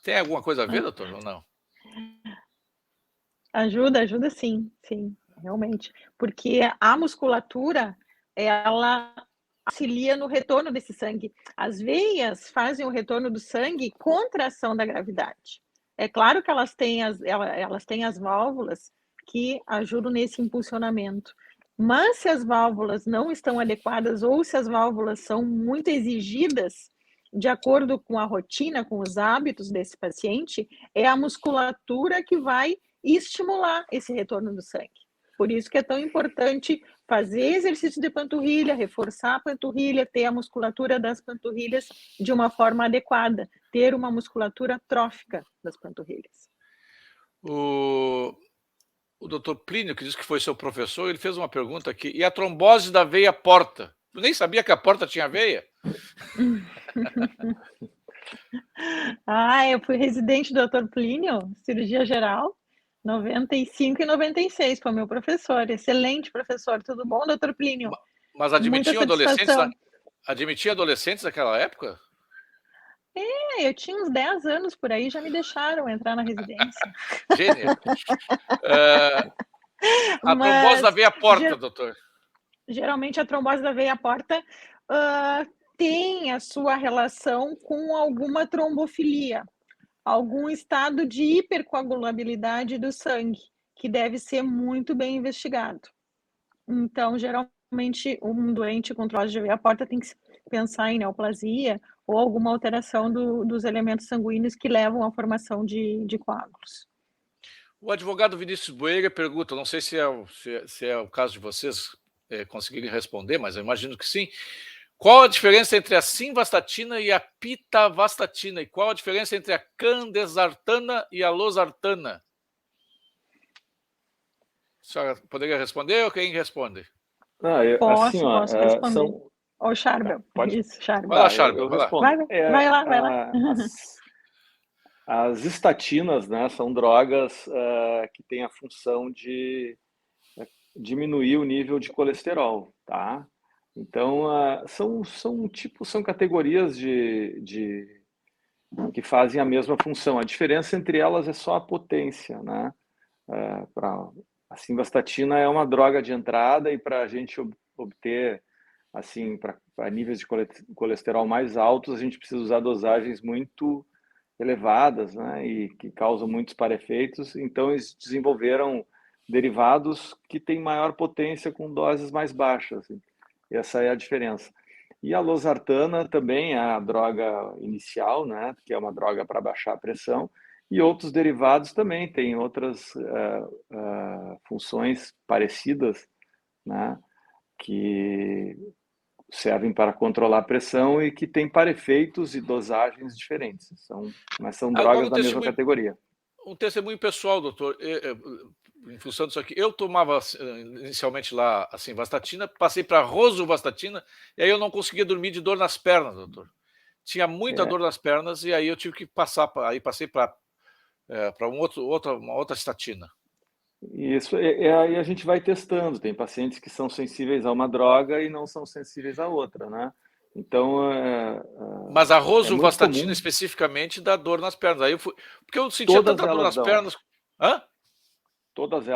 Tem alguma coisa a ver, doutor, ou não? Ajuda sim, realmente. Porque a musculatura, ela auxilia no retorno desse sangue. As veias fazem o retorno do sangue contra a ação da gravidade. É claro que elas têm as válvulas que ajudam nesse impulsionamento. Mas se as válvulas não estão adequadas ou se as válvulas são muito exigidas, de acordo com a rotina, com os hábitos desse paciente, é a musculatura que vai estimular esse retorno do sangue. Por isso que é tão importante fazer exercício de panturrilha, reforçar a panturrilha, ter a musculatura das panturrilhas de uma forma adequada, ter uma musculatura trófica das panturrilhas. O doutor Plínio, que disse que foi seu professor, ele fez uma pergunta aqui. E a trombose da veia porta? Eu nem sabia que a porta tinha veia. Eu fui residente do Dr. Plínio, cirurgia geral, 95 e 96, foi meu professor, excelente professor. Tudo bom, Dr. Plínio? Mas Muita satisfação. Admitia adolescentes naquela época? Eu tinha uns 10 anos por aí, já me deixaram entrar na residência. Gênio. A trombose da veia porta, doutor? Geralmente a trombose da veia porta tem a sua relação com alguma trombofilia, algum estado de hipercoagulabilidade do sangue, que deve ser muito bem investigado. Então, geralmente, um doente com trombose de veia porta tem que pensar em neoplasia ou alguma alteração dos elementos sanguíneos que levam à formação de coágulos. O advogado Vinícius Boeira pergunta, não sei se é o caso de vocês conseguirem responder, mas eu imagino que sim. Qual a diferença entre a simvastatina e a pitavastatina? E qual a diferença entre a candesartana e a losartana? A senhora poderia responder ou quem responde? Posso responder. O Charbel. Pode. Isso, Charbel. Vai lá, Charbel. Eu respondo. Vai lá. As estatinas, né, são drogas que têm a função de diminuir o nível de colesterol, tá? Então, são categorias que fazem a mesma função. A diferença entre elas é só a potência, né? A simvastatina é uma droga de entrada e para a gente obter, assim, para níveis de colesterol mais altos, a gente precisa usar dosagens muito elevadas, né, e que causam muitos parefeitos, então eles desenvolveram derivados que têm maior potência com doses mais baixas. Essa é a diferença. E a losartana também é a droga inicial, né, que é uma droga para baixar a pressão, e outros derivados também têm outras funções parecidas, né, que servem para controlar a pressão e que têm parefeitos e dosagens diferentes. Mas são drogas da mesma categoria. Um testemunho pessoal, doutor, em função disso aqui. Eu tomava inicialmente lá, assim, vastatina, passei para rosuvastatina, e aí eu não conseguia dormir de dor nas pernas, doutor. Tinha muita dor nas pernas, e aí eu tive que passar, aí passei para uma outra estatina. Isso, aí a gente vai testando. Tem pacientes que são sensíveis a uma droga e não são sensíveis a outra, né? Então, mas a rosuvastatina especificamente dá dor nas pernas. Aí eu fui, porque eu sentia tanta dor nas pernas. Hã? Todas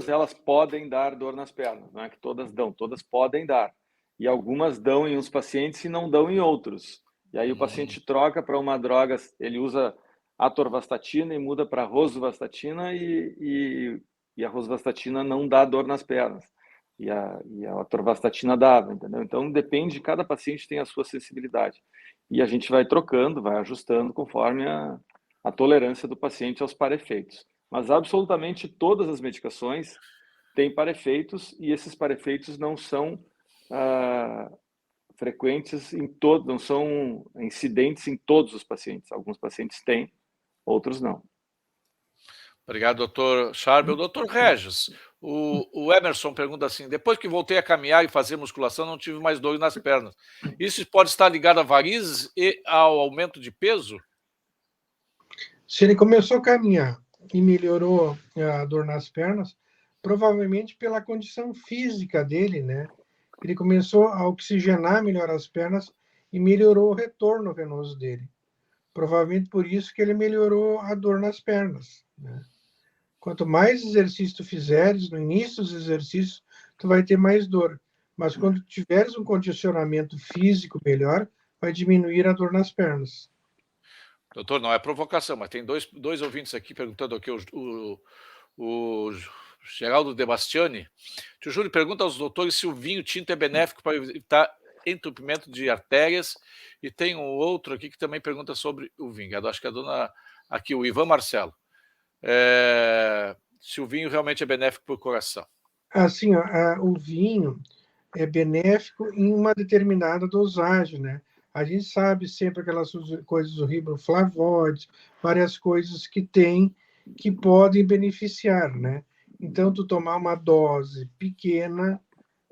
elas podem dar dor nas pernas, não é que todas dão, todas podem dar. E algumas dão em uns pacientes e não dão em outros. E aí o paciente troca para uma droga, ele usa atorvastatina e muda para rosuvastatina e a rosuvastatina não dá dor nas pernas. E a atorvastatina dava, entendeu? Então depende, cada paciente tem a sua sensibilidade. E a gente vai trocando, vai ajustando conforme a tolerância do paciente aos parefeitos. Mas absolutamente todas as medicações têm parefeitos e esses parefeitos não são frequentes em todos, não são incidentes em todos os pacientes. Alguns pacientes têm, outros não. Obrigado, doutor Charbel. Doutor Regis, o Emerson pergunta assim: depois que voltei a caminhar e fazer musculação, não tive mais dor nas pernas. Isso pode estar ligado a varizes e ao aumento de peso? Se ele começou a caminhar e melhorou a dor nas pernas, provavelmente pela condição física dele, né? Ele começou a oxigenar melhor as pernas e melhorou o retorno venoso dele. Provavelmente por isso que ele melhorou a dor nas pernas, né? Quanto mais exercício tu fizeres, no início dos exercícios, tu vai ter mais dor. Mas quando tiveres um condicionamento físico melhor, vai diminuir a dor nas pernas. Doutor, não é provocação, mas tem dois ouvintes aqui perguntando aqui, o Geraldo De Bastiani. Tio Júlio pergunta aos doutores se o vinho tinto é benéfico para evitar entupimento de artérias, e tem um outro aqui que também pergunta sobre o vinho. Acho que aqui o Ivan Marcelo. Se o vinho realmente é benéfico para o coração. Assim, o vinho é benéfico em uma determinada dosagem, né? A gente sabe sempre aquelas coisas do riboflavóides, várias coisas que tem que podem beneficiar, né? Então, tu tomar uma dose pequena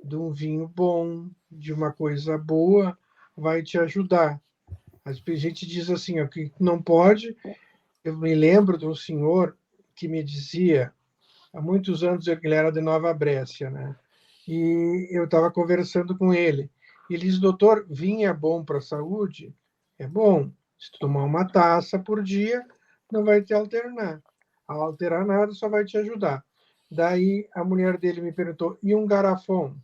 de um vinho bom, de uma coisa boa, vai te ajudar. A gente diz assim, ó, que não pode. Eu me lembro de um senhor que me dizia, há muitos anos, ele era de Nova Brécia, né? E eu estava conversando com ele. Ele disse: doutor, vinho é bom para a saúde? É bom. Se tu tomar uma taça por dia, não vai te alterar nada, só vai te ajudar. Daí a mulher dele me perguntou: e um garrafão?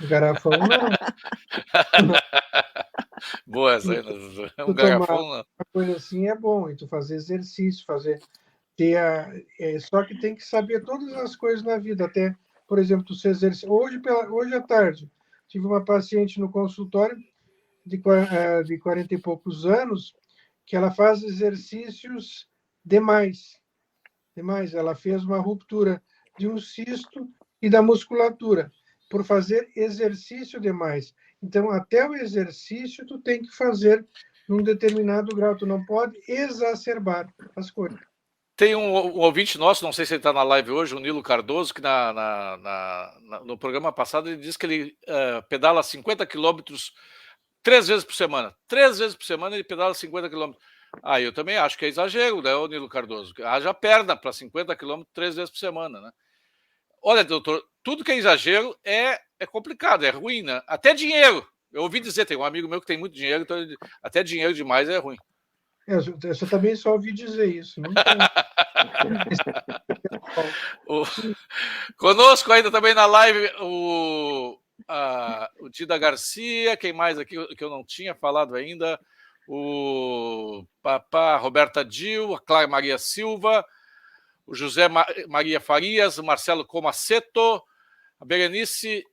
Garrafão não. Boa essa aí, um garrafão não. Uma coisa assim é bom, e tu fazer exercício, só que tem que saber todas as coisas na vida, até, por exemplo, tu se exercitar. Hoje à tarde, tive uma paciente no consultório de 40 e poucos anos, que ela faz exercícios demais. Ela fez uma ruptura de um cisto e da musculatura, por fazer exercício demais. Então, até o exercício, tu tem que fazer num determinado grau, tu não pode exacerbar as coisas. Tem um ouvinte nosso, não sei se ele está na live hoje, o Nilo Cardoso, que no programa passado ele disse que ele pedala 50 quilômetros 3 vezes por semana. 3 vezes por semana ele pedala 50 quilômetros. Eu também acho que é exagero, né, Nilo Cardoso? Haja perna para 50 quilômetros 3 vezes por semana, né? Olha, doutor, tudo que é exagero é complicado, é ruim, né? Até dinheiro. Eu ouvi dizer, tem um amigo meu que tem muito dinheiro, então até dinheiro demais é ruim. Eu também só ouvi dizer isso. Não tem. Conosco ainda também na live o o Dida Garcia, quem mais aqui que eu não tinha falado ainda? O Papá Roberta Dil, a Clara Maria Silva, o José Maria Farias, o Marcelo Comaceto, a Berenice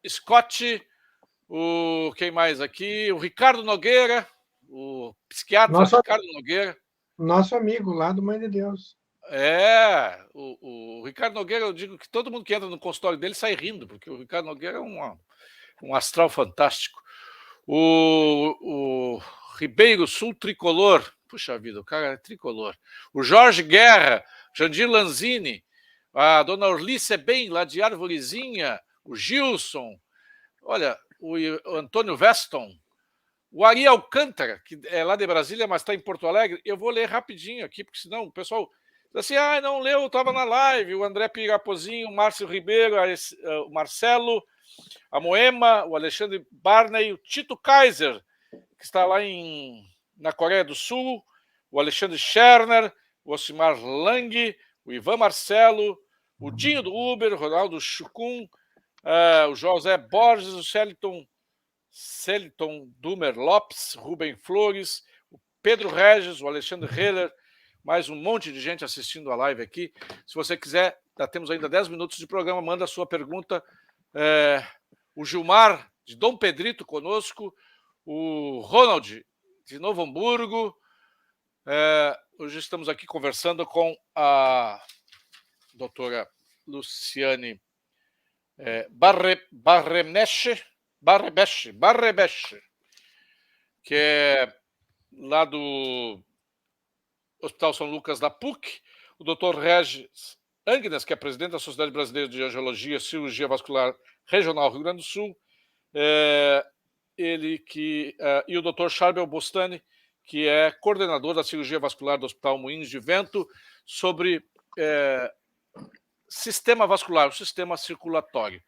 Scott, quem mais aqui? O Ricardo Nogueira, o psiquiatra Ricardo Nogueira. Nosso amigo lá do Mãe de Deus. O Ricardo Nogueira, eu digo que todo mundo que entra no consultório dele sai rindo, porque o Ricardo Nogueira é um astral fantástico. O Ribeiro Sul Tricolor, puxa vida, o cara é tricolor. O Jorge Guerra, Jandir Lanzini, a dona Orlice Bem, lá de Arvorezinha, o Gilson, olha, o Antônio Veston, o Ari Alcântara, que é lá de Brasília, mas está em Porto Alegre. Eu vou ler rapidinho aqui, porque senão o pessoal diz assim, não leu, estava na live. O André Pirapozinho, o Márcio Ribeiro, o Marcelo, a Moema, o Alexandre Barney, o Tito Kaiser, que está lá na Coreia do Sul, o Alexandre Scherner, o Osimar Lang, o Ivan Marcelo, o Dinho do Uber, o Ronaldo Chucum, o José Borges, o Celiton Dumer Lopes, Rubem Flores, o Pedro Regis, o Alexandre Heller, mais um monte de gente assistindo a live aqui. Se você quiser, temos ainda 10 minutos de programa, manda a sua pergunta. O Gilmar, de Dom Pedrito, conosco, o Ronald, de Novo Hamburgo. Hoje estamos aqui conversando com a doutora Luciane Barrebeche, que é lá do Hospital São Lucas da PUC, o doutor Regis Agnes, que é presidente da Sociedade Brasileira de Angiologia e Cirurgia Vascular Regional Rio Grande do Sul, e o doutor Charbel Bostani, que é coordenador da cirurgia vascular do Hospital Moinhos de Vento, sobre sistema vascular, o sistema circulatório.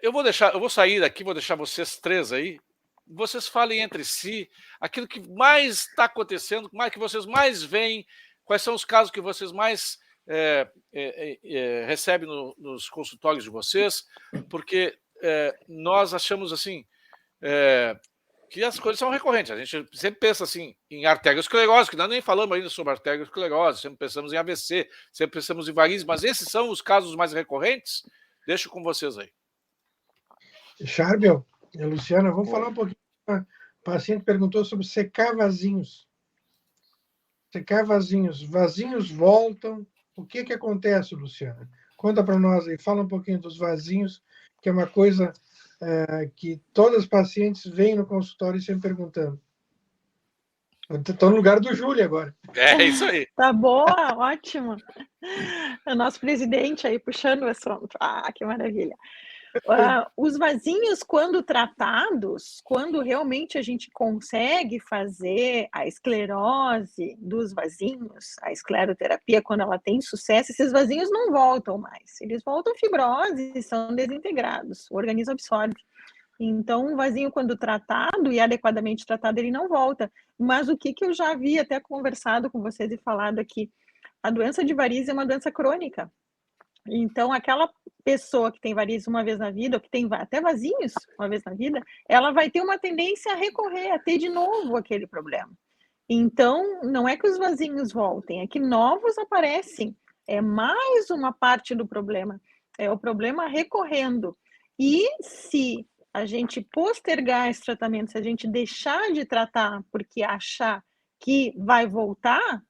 Eu vou sair daqui, vou deixar vocês três aí, vocês falem entre si aquilo que mais está acontecendo, que vocês mais veem, quais são os casos que vocês mais recebem nos consultórios de vocês, porque nós achamos assim que as coisas são recorrentes. A gente sempre pensa assim em arteriosclerose, que nós nem falamos ainda sobre arteriosclerose, sempre pensamos em AVC, sempre pensamos em varizes, mas esses são os casos mais recorrentes. Deixo com vocês aí. Charbel, Luciana, vamos falar um pouquinho. O paciente perguntou sobre secar vasinhos. Secar vasinhos. Vasinhos voltam. O que acontece, Luciana? Conta para nós aí, fala um pouquinho dos vasinhos, que é uma coisa que todas as pacientes vêm no consultório sempre perguntando. Estou no lugar do Júlio agora. É isso aí. Tá boa, ótimo. O nosso presidente aí puxando o assunto. Que maravilha. Os vasinhos, quando tratados, quando realmente a gente consegue fazer a esclerose dos vasinhos, a escleroterapia, quando ela tem sucesso, esses vasinhos não voltam mais. Eles voltam fibrose, são desintegrados, o organismo absorve. Então, um vasinho, quando tratado e adequadamente tratado, ele não volta. Mas o que eu já havia até conversado com vocês e falado aqui, a doença de varizes é uma doença crônica. Então, aquela pessoa que tem varizes uma vez na vida, ou que tem até vasinhos uma vez na vida, ela vai ter uma tendência a recorrer, a ter de novo aquele problema. Então, não é que os vasinhos voltem, é que novos aparecem. É mais uma parte do problema. É o problema recorrendo. E se a gente postergar esse tratamento, se a gente deixar de tratar porque achar que vai voltar,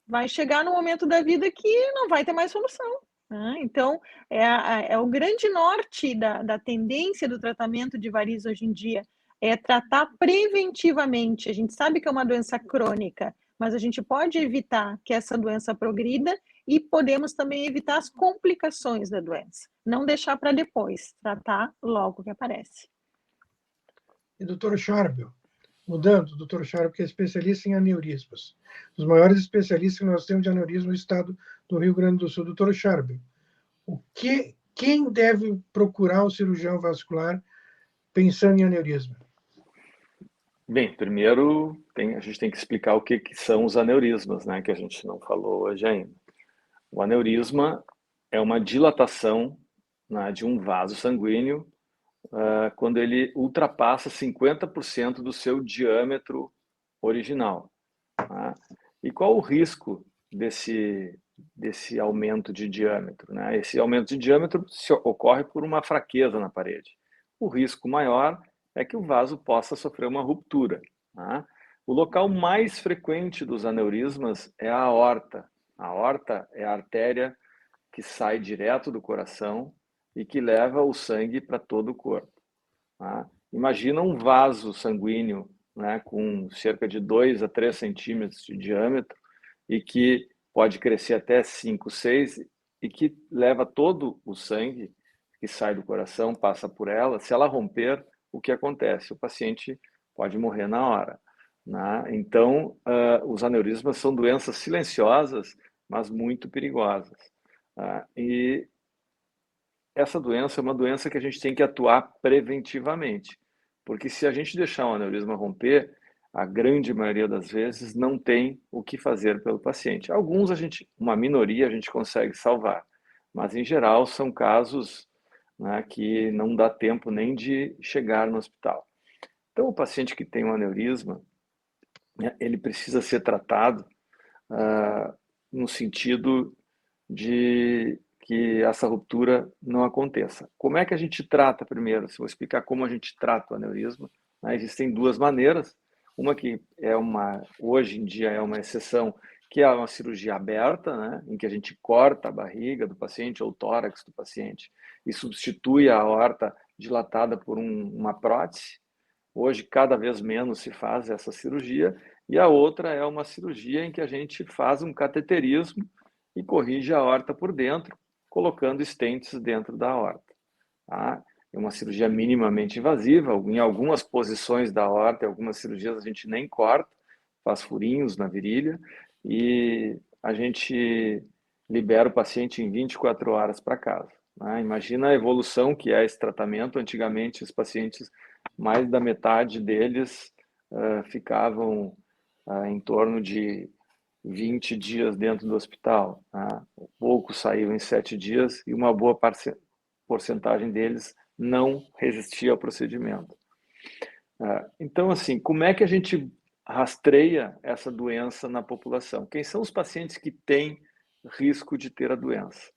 vai chegar no momento da vida que não vai ter mais solução. Então, é o grande norte da tendência do tratamento de varizes hoje em dia, é tratar preventivamente. A gente sabe que é uma doença crônica, mas a gente pode evitar que essa doença progrida e podemos também evitar as complicações da doença. Não deixar para depois, tratar logo que aparece. E doutor Charbel, mudando, doutor Charbel, que é especialista em aneurismas. Os maiores especialistas que nós temos de aneurisma no estado do Rio Grande do Sul. Doutor Charbel, quem deve procurar o cirurgião vascular pensando em aneurisma? Bem, primeiro a gente tem que explicar o que são os aneurismas, né, que a gente não falou hoje ainda. O aneurisma é uma dilatação, né, de um vaso sanguíneo quando ele ultrapassa 50% do seu diâmetro original. Tá? E qual o risco desse aumento de diâmetro? Né? Esse aumento de diâmetro ocorre por uma fraqueza na parede. O risco maior é que o vaso possa sofrer uma ruptura. Tá? O local mais frequente dos aneurismas é a aorta. A aorta é a artéria que sai direto do coração e que leva o sangue para todo o corpo. Tá? Imagina um vaso sanguíneo, né, com cerca de 2 a 3 centímetros de diâmetro e que pode crescer até 5, 6 e que leva todo o sangue que sai do coração, passa por ela. Se ela romper, o que acontece? O paciente pode morrer na hora. Né? Então, os aneurismas são doenças silenciosas, mas muito perigosas. E essa doença é uma doença que a gente tem que atuar preventivamente, porque se a gente deixar um aneurisma romper, a grande maioria das vezes não tem o que fazer pelo paciente. Alguns uma minoria a gente consegue salvar, mas em geral são casos, né, que não dá tempo nem de chegar no hospital. Então o paciente que tem um aneurisma, né, ele precisa ser tratado no sentido de que essa ruptura não aconteça. Como é que a gente trata primeiro? Se eu vou explicar como a gente trata o aneurisma, né? Existem duas maneiras. Uma que hoje em dia é uma exceção, que é uma cirurgia aberta, né? Em que a gente corta a barriga do paciente ou o tórax do paciente e substitui a aorta dilatada por uma prótese. Hoje, cada vez menos se faz essa cirurgia. E a outra é uma cirurgia em que a gente faz um cateterismo e corrige a aorta por dentro, colocando stents dentro da aorta. Tá? É uma cirurgia minimamente invasiva, em algumas posições da aorta, em algumas cirurgias a gente nem corta, faz furinhos na virilha e a gente libera o paciente em 24 horas para casa. Né? Imagina a evolução que é esse tratamento. Antigamente, os pacientes, mais da metade deles ficavam em torno de 20 dias dentro do hospital. Tá? Poucos saíam em 7 dias e uma boa porcentagem deles não resistia ao procedimento. Então, assim, como é que a gente rastreia essa doença na população? Quem são os pacientes que têm risco de ter a doença?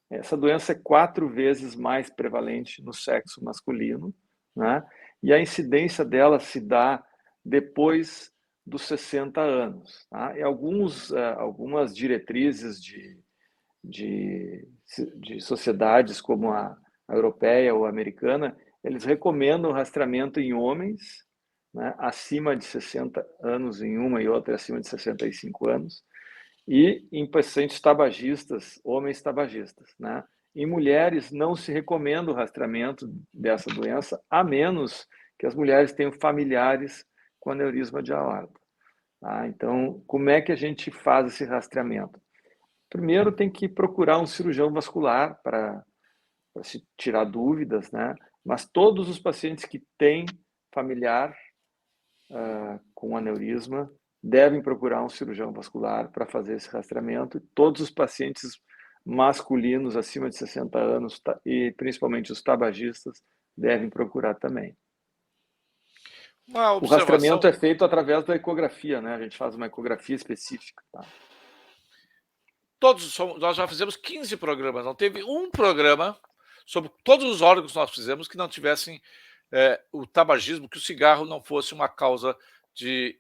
Essa doença é 4 vezes mais prevalente no sexo masculino, né? E a incidência dela se dá depois dos 60 anos. Tá? E algumas diretrizes de sociedades como a europeia ou a americana, eles recomendam rastreamento em homens, né, acima de 60 anos em uma e outra acima de 65 anos, e em pacientes tabagistas, homens tabagistas. Né? Em mulheres não se recomenda o rastreamento dessa doença, a menos que as mulheres tenham familiares com aneurisma de aorta. Tá? Então, como é que a gente faz esse rastreamento? Primeiro, tem que procurar um cirurgião vascular para se tirar dúvidas, né? Mas todos os pacientes que têm familiar com aneurisma devem procurar um cirurgião vascular para fazer esse rastreamento. Todos os pacientes masculinos acima de 60 anos e principalmente os tabagistas devem procurar também. O rastreamento é feito através da ecografia, né? A gente faz uma ecografia específica. Tá? Nós já fizemos 15 programas, não teve um programa sobre todos os órgãos que nós fizemos que não tivessem o tabagismo, que o cigarro não fosse uma causa de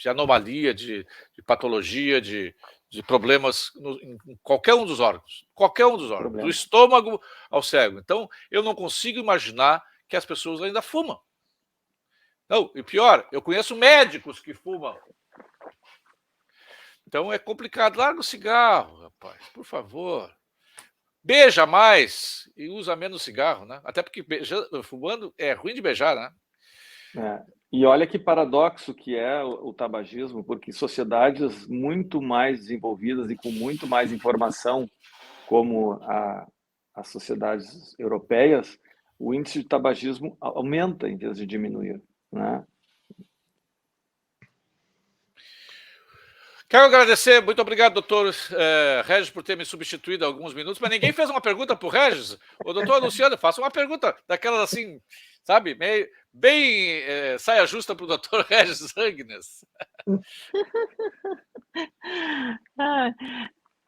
anomalia, de patologia, de problemas em qualquer um dos órgãos. Qualquer um dos órgãos, do estômago ao cérebro. Então, eu não consigo imaginar que as pessoas ainda fumam. Não, e pior, eu conheço médicos que fumam. Então é complicado. Larga o cigarro, rapaz, por favor. Beija mais e usa menos cigarro, né? Até porque fumando é ruim de beijar, né? E olha que paradoxo que é o tabagismo, porque sociedades muito mais desenvolvidas e com muito mais informação, como as sociedades europeias, o índice de tabagismo aumenta em vez de diminuir, né? Quero agradecer, muito obrigado, doutor Regis, por ter me substituído alguns minutos, mas ninguém fez uma pergunta para o Regis. O doutor Luciano, faça uma pergunta daquelas assim, sabe, bem saia justa para o doutor Regis Angnes.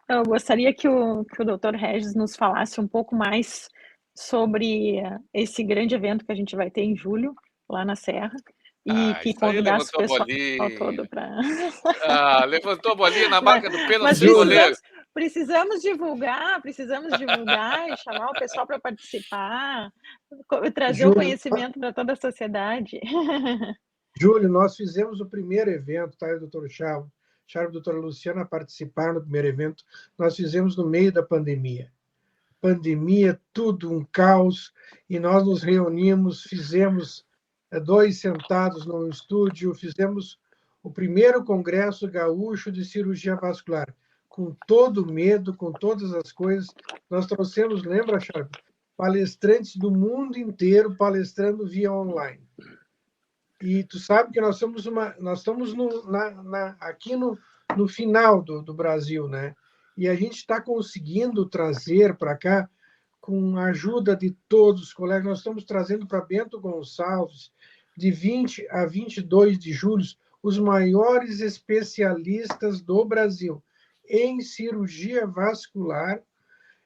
Eu gostaria que o doutor Regis nos falasse um pouco mais sobre esse grande evento que a gente vai ter em julho, lá na Serra, e que convidasse o pessoal todo para... levantou a bolinha na marca do pênalti. Mas precisamos divulgar e chamar o pessoal para participar, trazer o conhecimento para toda a sociedade. Júlio, nós fizemos o primeiro evento, tá? O doutor Chavo e a doutora Luciana participaram do primeiro evento, nós fizemos no meio da pandemia. Pandemia, tudo um caos, e nós nos reunimos, fizemos 2 sentados no estúdio, fizemos o primeiro Congresso Gaúcho de Cirurgia Vascular, com todo medo, com todas as coisas. Nós trouxemos, lembra, Charles, palestrantes do mundo inteiro palestrando via online. E tu sabe que nós estamos aqui no final do Brasil, né? E a gente está conseguindo trazer para cá, com a ajuda de todos os colegas, nós estamos trazendo para Bento Gonçalves, de 20 a 22 de julho, os maiores especialistas do Brasil em cirurgia vascular,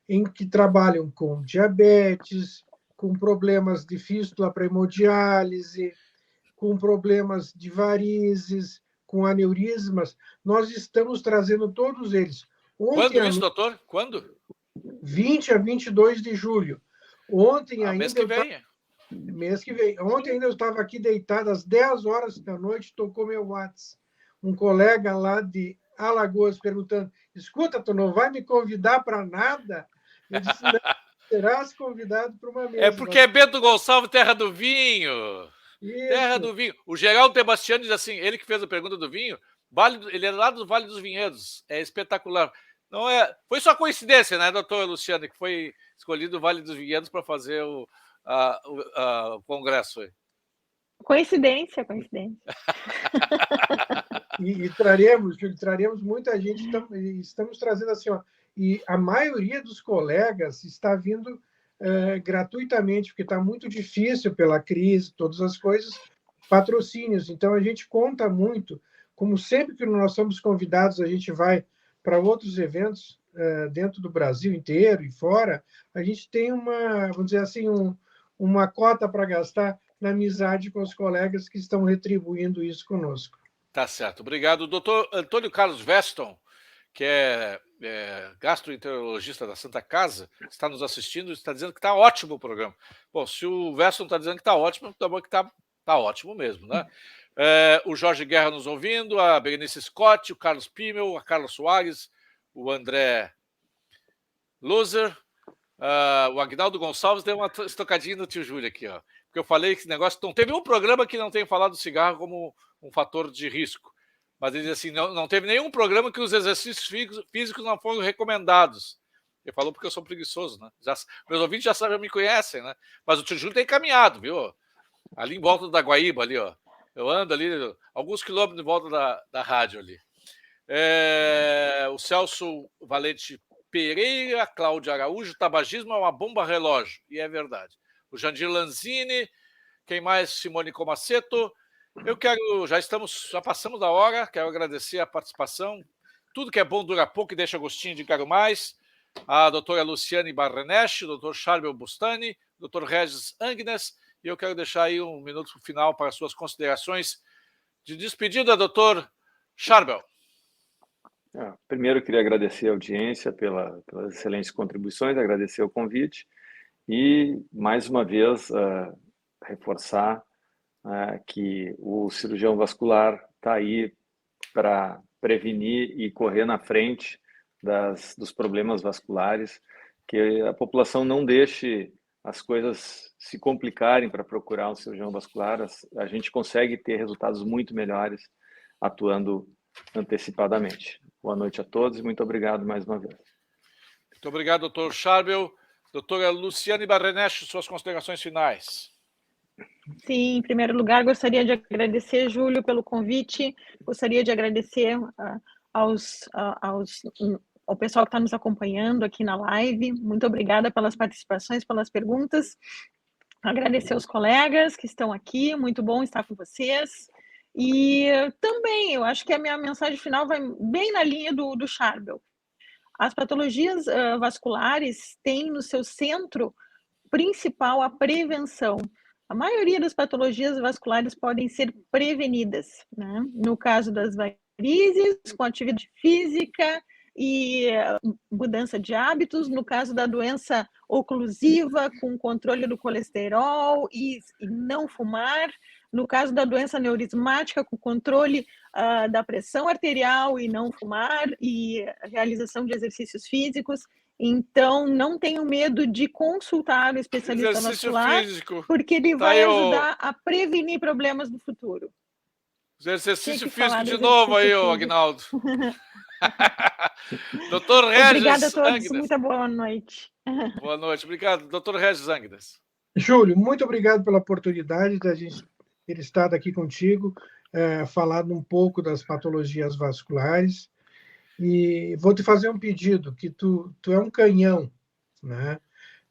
em que trabalham com diabetes, com problemas de fístula para hemodiálise, com problemas de varizes, com aneurismas. Nós estamos trazendo todos eles. Quando isso, doutor? Quando? 20 a 22 de julho. Ontem ainda... Mês que vem. Mês que vem. Ontem ainda eu estava aqui deitado, às 10 horas da noite, tocou meu WhatsApp. Um colega lá de Alagoas perguntando, escuta, tu não vai me convidar para nada? Eu disse, não, serás convidado para uma mesa. É porque é Bento Gonçalves, terra do vinho. Isso. Terra do vinho. O Geraldo Sebastiano diz assim, ele que fez a pergunta do vinho, ele é lá do Vale dos Vinhedos, é espetacular. Não é, foi só coincidência, né, doutor Luciano, que foi escolhido o Vale dos Vinhedos para fazer o congresso aí. Coincidência. E traremos muita gente, estamos trazendo assim, ó, e a maioria dos colegas está vindo gratuitamente, porque está muito difícil pela crise, todas as coisas, patrocínios. Então, a gente conta muito, como sempre que nós somos convidados, a gente vai para outros eventos dentro do Brasil inteiro e fora, a gente tem vamos dizer assim, uma cota para gastar na amizade com os colegas que estão retribuindo isso conosco. Tá certo. Obrigado. O doutor Antônio Carlos Weston, que é gastroenterologista da Santa Casa, está nos assistindo e está dizendo que está ótimo o programa. Bom, se o Weston está dizendo que está ótimo, tá bom que está ótimo mesmo, né? O Jorge Guerra nos ouvindo, a Berenice Scott, o Carlos Pimmel, a Carla Soares, o André Loser, o Agnaldo Gonçalves deu uma estocadinha no tio Júlio aqui, ó. Porque eu falei que esse negócio... Não teve um programa que não tenha falado do cigarro como um fator de risco. Mas ele diz assim, não teve nenhum programa que os exercícios físicos não foram recomendados. Ele falou porque eu sou preguiçoso, né? Meus ouvintes já me conhecem, né? Mas o tio Júlio tem caminhado, viu? Ali em volta da Guaíba, ali, ó. Eu ando ali, alguns quilômetros em volta da rádio ali. O Celso Valente Pereira, Cláudia Araújo, tabagismo é uma bomba relógio. E é verdade. O Jandir Lanzini, quem mais? Simone Comaceto. Já passamos da hora, quero agradecer a participação. Tudo que é bom dura pouco e deixa gostinho de quero mais. A doutora Luciane Barrenesch, o doutor Charbel Bustani, o doutor Regis Angnes, e eu quero deixar aí um minuto final para suas considerações de despedida, doutor Charbel. Primeiro, eu queria agradecer a audiência pelas excelentes contribuições, agradecer o convite e, mais uma vez, reforçar que o cirurgião vascular está aí para prevenir e correr na frente dos problemas vasculares, que a população não deixe as coisas se complicarem para procurar um cirurgião vascular. A gente consegue ter resultados muito melhores atuando antecipadamente. Boa noite a todos e muito obrigado mais uma vez. Muito obrigado, doutor Charbel. Doutora Luciane Barrenesch, suas considerações finais. Sim, em primeiro lugar, gostaria de agradecer, Júlio, pelo convite. Gostaria de agradecer ao pessoal que está nos acompanhando aqui na live. Muito obrigada pelas participações, pelas perguntas. Agradecer aos colegas que estão aqui, muito bom estar com vocês. E também, eu acho que a minha mensagem final vai bem na linha do Charbel. As patologias vasculares têm no seu centro principal a prevenção. A maioria das patologias vasculares podem ser prevenidas, né? No caso das varizes, com atividade física e mudança de hábitos, no caso da doença oclusiva, com controle do colesterol e não fumar, no caso da doença neurismática, com controle da pressão arterial e não fumar, e realização de exercícios físicos. Então, não tenham medo de consultar o especialista Exercício vascular, físico. porque ele vai ajudar a prevenir problemas no futuro. Exercício físico de novo aí, Aguinaldo. Doutor Regis. Obrigada a todos, Angdes. muita boa noite. Boa noite, obrigado. Doutor Regis Angdes. Júlio, muito obrigado pela oportunidade de a gente ter estado aqui contigo, falado um pouco das patologias vasculares. E vou te fazer um pedido, que tu é um canhão, né?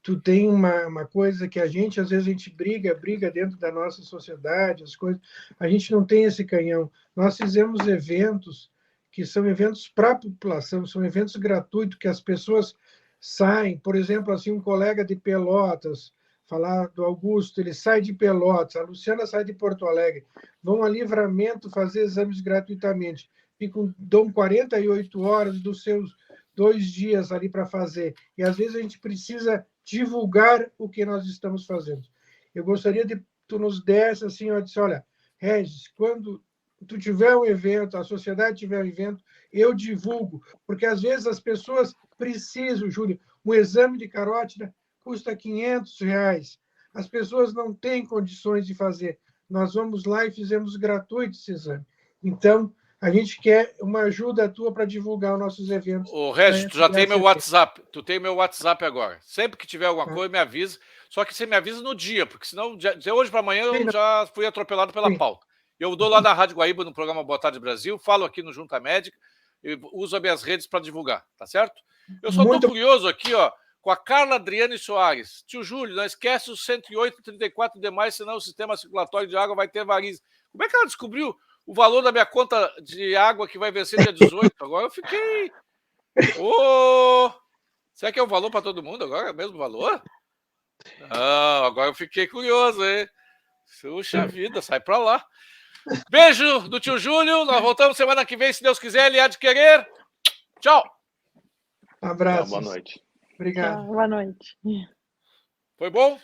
Tu tem uma coisa que às vezes a gente briga dentro da nossa sociedade, as coisas, a gente não tem esse canhão. Nós fizemos eventos que são eventos para a população, são eventos gratuitos, que as pessoas saem, por exemplo, assim, um colega de Pelotas, falar do Augusto, ele sai de Pelotas, a Luciana sai de Porto Alegre, vão a Livramento fazer exames gratuitamente, dão 48 horas dos seus 2 dias ali para fazer, e às vezes a gente precisa divulgar o que nós estamos fazendo. Eu gostaria de tu nos desse assim, eu disse, olha, Regis, quando tu tiver um evento, a sociedade tiver um evento, eu divulgo, porque às vezes as pessoas precisam, Júlio, um exame de carótida custa R$500, as pessoas não têm condições de fazer. Nós vamos lá e fizemos gratuito esse exame. Então, a gente quer uma ajuda tua para divulgar os nossos eventos. Ô, Regis, tu já tem meu WhatsApp. Tu tem meu WhatsApp agora. Sempre que tiver alguma coisa, me avisa. Só que você me avisa no dia, porque senão, de hoje para amanhã, eu já fui atropelado pela pauta. Eu dou lá na Rádio Guaíba, no programa Boa Tarde Brasil, falo aqui no Junta Médica, e uso as minhas redes para divulgar, tá certo? Eu só estou curioso aqui, ó, com a Carla Adriane Soares. Tio Júlio, não esquece os 108,34 demais, senão o sistema circulatório de água vai ter varizes. Como é que ela descobriu o valor da minha conta de água que vai vencer dia 18? Agora eu fiquei... Será que é o valor para todo mundo agora? É o mesmo valor? Não, agora eu fiquei curioso, hein? Puxa vida, sai para lá. Beijo do tio Júlio. Nós voltamos semana que vem, se Deus quiser, ele há de querer. Tchau. Abraço. Boa noite. Obrigado. Boa noite. Foi bom?